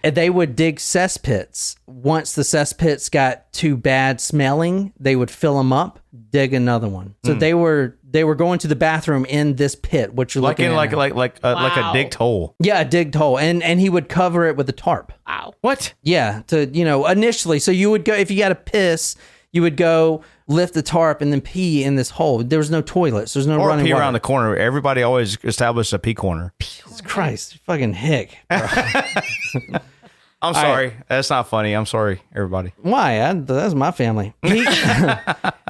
[SPEAKER 3] And they would dig cesspits. Once the cesspits got too bad smelling, they would fill them up, dig another one. So they were going to the bathroom in this pit, which you're
[SPEAKER 2] Like
[SPEAKER 3] looking
[SPEAKER 2] in
[SPEAKER 3] at now.
[SPEAKER 2] like a digged hole.
[SPEAKER 3] Yeah, a digged hole. And he would cover it with a tarp.
[SPEAKER 1] Wow.
[SPEAKER 2] What?
[SPEAKER 3] Yeah, to, initially. So you would go, if you got to piss, you would go lift the tarp and then pee in this hole. There was no toilets. There's no
[SPEAKER 2] Or
[SPEAKER 3] running
[SPEAKER 2] pee
[SPEAKER 3] water.
[SPEAKER 2] around the corner. Everybody always established a pee corner.
[SPEAKER 3] Jesus Christ, fucking hick.
[SPEAKER 2] I'm sorry. That's not funny. I'm sorry, everybody.
[SPEAKER 3] Why? That's my family.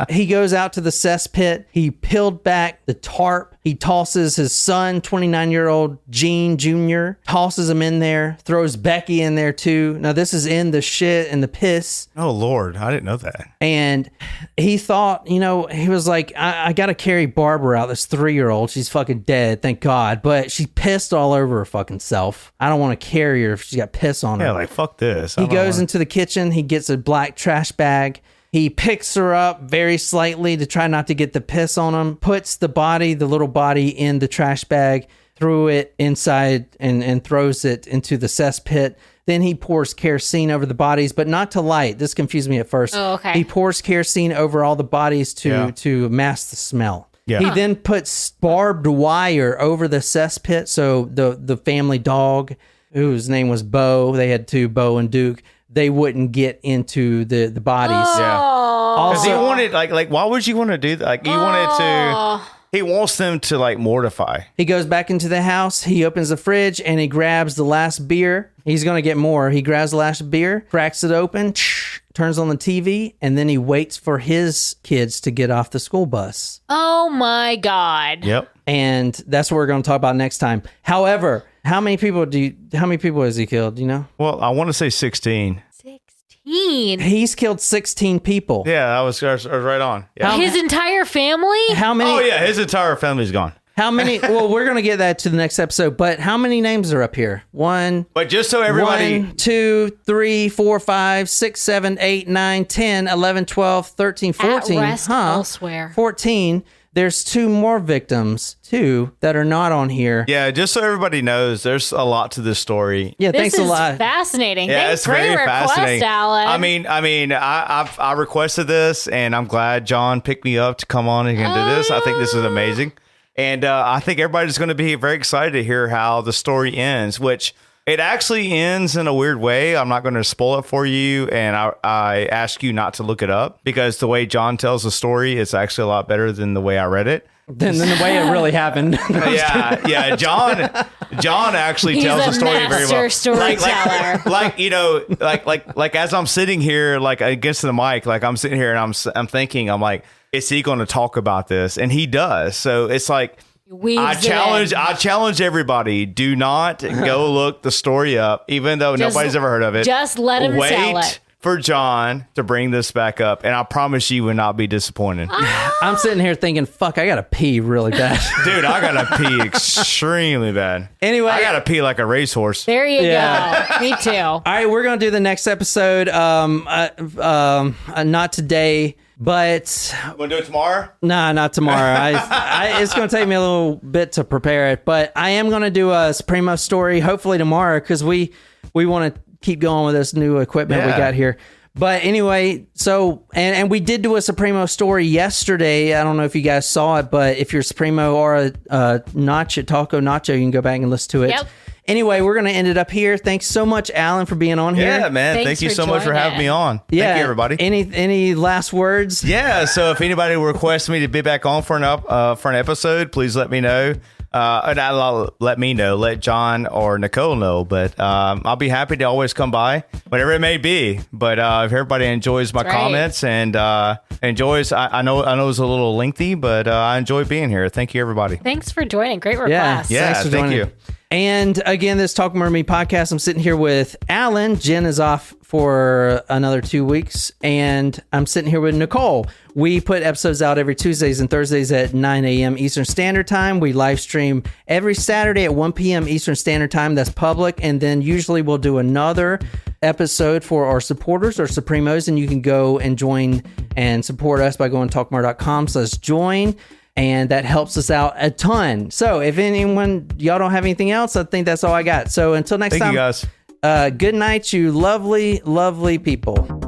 [SPEAKER 3] He goes out to the cesspit. He peeled back the tarp. He tosses his son, 29-year-old Gene Jr., tosses him in there, throws Becky in there too. Now, this is in the shit and the piss.
[SPEAKER 2] Oh, Lord. I didn't know that.
[SPEAKER 3] And he thought, he was like, I got to carry Barbara out, this 3-year-old. She's fucking dead, thank God. But she pissed all over her fucking self. I don't want to carry her if she's got piss on her.
[SPEAKER 2] Yeah, like, fuck this.
[SPEAKER 3] He goes into the kitchen. He gets a black trash bag. He picks her up very slightly to try not to get the piss on him, puts the little body in the trash bag, threw it inside and throws it into the cesspit. Then he pours kerosene over the bodies, but not to light. This confused me at first.
[SPEAKER 1] Oh, okay.
[SPEAKER 3] He pours kerosene over all the bodies to mask the smell.
[SPEAKER 2] Yeah.
[SPEAKER 3] He then puts barbed wire over the cesspit. So the family dog, whose name was Bo, they had two, Bo and Duke, they wouldn't get into the bodies.
[SPEAKER 2] Yeah. Because
[SPEAKER 3] Also,
[SPEAKER 2] he wanted, like, why would you want to do that? Like, he wanted to, he wants them to, like, mortify.
[SPEAKER 3] he goes back into the house. He opens the fridge and he grabs the last beer. He's going to get more. He grabs the last beer, cracks it open, turns on the TV, and then he waits for his kids to get off the school bus.
[SPEAKER 1] Oh my God.
[SPEAKER 2] Yep.
[SPEAKER 3] And that's what we're going to talk about next time. However, how many people has he killed? Do you know?
[SPEAKER 2] Well, I want to say 16.
[SPEAKER 1] 16.
[SPEAKER 3] He's killed 16 people.
[SPEAKER 2] Yeah, I was right on. Yeah.
[SPEAKER 1] His entire family?
[SPEAKER 3] How many?
[SPEAKER 2] Oh, yeah, his entire family's gone.
[SPEAKER 3] How many? Well, we're going to get that to the next episode, but how many names are up here?
[SPEAKER 2] But just so everybody...
[SPEAKER 3] 1, 2, 3, 4, 5, 6, 7, 8, 9, 10, 11, 12, 13, 14.
[SPEAKER 1] At rest elsewhere.
[SPEAKER 3] 14. There's 2 more victims, 2 that are not on here.
[SPEAKER 2] Yeah, just so everybody knows, there's a lot to this story.
[SPEAKER 3] Yeah,
[SPEAKER 1] This
[SPEAKER 3] thanks a
[SPEAKER 1] is
[SPEAKER 3] lot.
[SPEAKER 1] fascinating.
[SPEAKER 2] Yeah,
[SPEAKER 1] Thanks.
[SPEAKER 2] it's
[SPEAKER 1] Great
[SPEAKER 2] very
[SPEAKER 1] request,
[SPEAKER 2] fascinating.
[SPEAKER 1] Alan.
[SPEAKER 2] I requested this, and I'm glad John picked me up to come on and do this. I think this is amazing, and I think everybody's going to be very excited to hear how the story ends. Which it actually ends in a weird way. I'm not going to spoil it for you, and I ask you not to look it up because the way John tells the story is actually a lot better than the way I read it.
[SPEAKER 3] than the way it really happened.
[SPEAKER 2] Yeah. John actually
[SPEAKER 1] He's
[SPEAKER 2] tells
[SPEAKER 1] a
[SPEAKER 2] the story very
[SPEAKER 1] master
[SPEAKER 2] well.
[SPEAKER 1] storyteller.
[SPEAKER 2] Like as I'm sitting here, like against the mic, like I'm sitting here and I'm thinking, I'm like, is he going to talk about this? And he does. So it's like, I challenge everybody. Do not go look the story up, even though nobody's ever heard of it.
[SPEAKER 1] Just let him tell it.
[SPEAKER 2] For John to bring this back up, and I promise you will not be disappointed.
[SPEAKER 3] I'm sitting here thinking, fuck, I gotta pee really bad.
[SPEAKER 2] Dude, I gotta pee extremely bad.
[SPEAKER 3] Anyway,
[SPEAKER 2] I gotta pee like a racehorse.
[SPEAKER 1] There you go. Me too.
[SPEAKER 3] All right, we're gonna do the next episode. Not today, but
[SPEAKER 2] Wanna do it tomorrow?
[SPEAKER 3] nah, not tomorrow. It's gonna take me a little bit to prepare it, but I am gonna do a Supremo story hopefully tomorrow because we want to keep going with this new equipment we got here. But anyway, so and we did do a Supremo story yesterday. I don't know if you guys saw it, but if you're Supremo or a Taco Nacho, you can go back and listen to it.
[SPEAKER 1] Yep.
[SPEAKER 3] Anyway, we're going to end it up here. Thanks so much, Alan, for being on here.
[SPEAKER 2] Yeah, man.
[SPEAKER 1] Thanks
[SPEAKER 2] Thank you
[SPEAKER 1] for
[SPEAKER 2] so much for having me on. Thank you, everybody.
[SPEAKER 3] Any last words?
[SPEAKER 2] Yeah. So if anybody requests me to be back on for an episode, please let me know. Let John or Nicole know, but I'll be happy to always come by, whatever it may be. But if everybody enjoys my comments and enjoys, I know it's a little lengthy, but I enjoy being here. Thank you, everybody.
[SPEAKER 1] Thanks for joining. Great request.
[SPEAKER 2] Yeah,
[SPEAKER 3] thanks for
[SPEAKER 2] thank
[SPEAKER 3] joining.
[SPEAKER 2] you.
[SPEAKER 3] And again, this Talk More to Me podcast, I'm sitting here with Alan. Jen is off for another 2 weeks, and I'm sitting here with Nicole. We put episodes out every Tuesdays and Thursdays at 9 a.m. Eastern Standard Time. We live stream every Saturday at 1 p.m. Eastern Standard Time. That's public. And then usually we'll do another episode for our supporters or Supremos, and you can go and join and support us by going to talkmore.com/join. And that helps us out a ton. So if y'all don't have anything else, I think that's all I got. So until next time,
[SPEAKER 2] Thank you, guys.
[SPEAKER 3] Good night, you lovely, lovely people.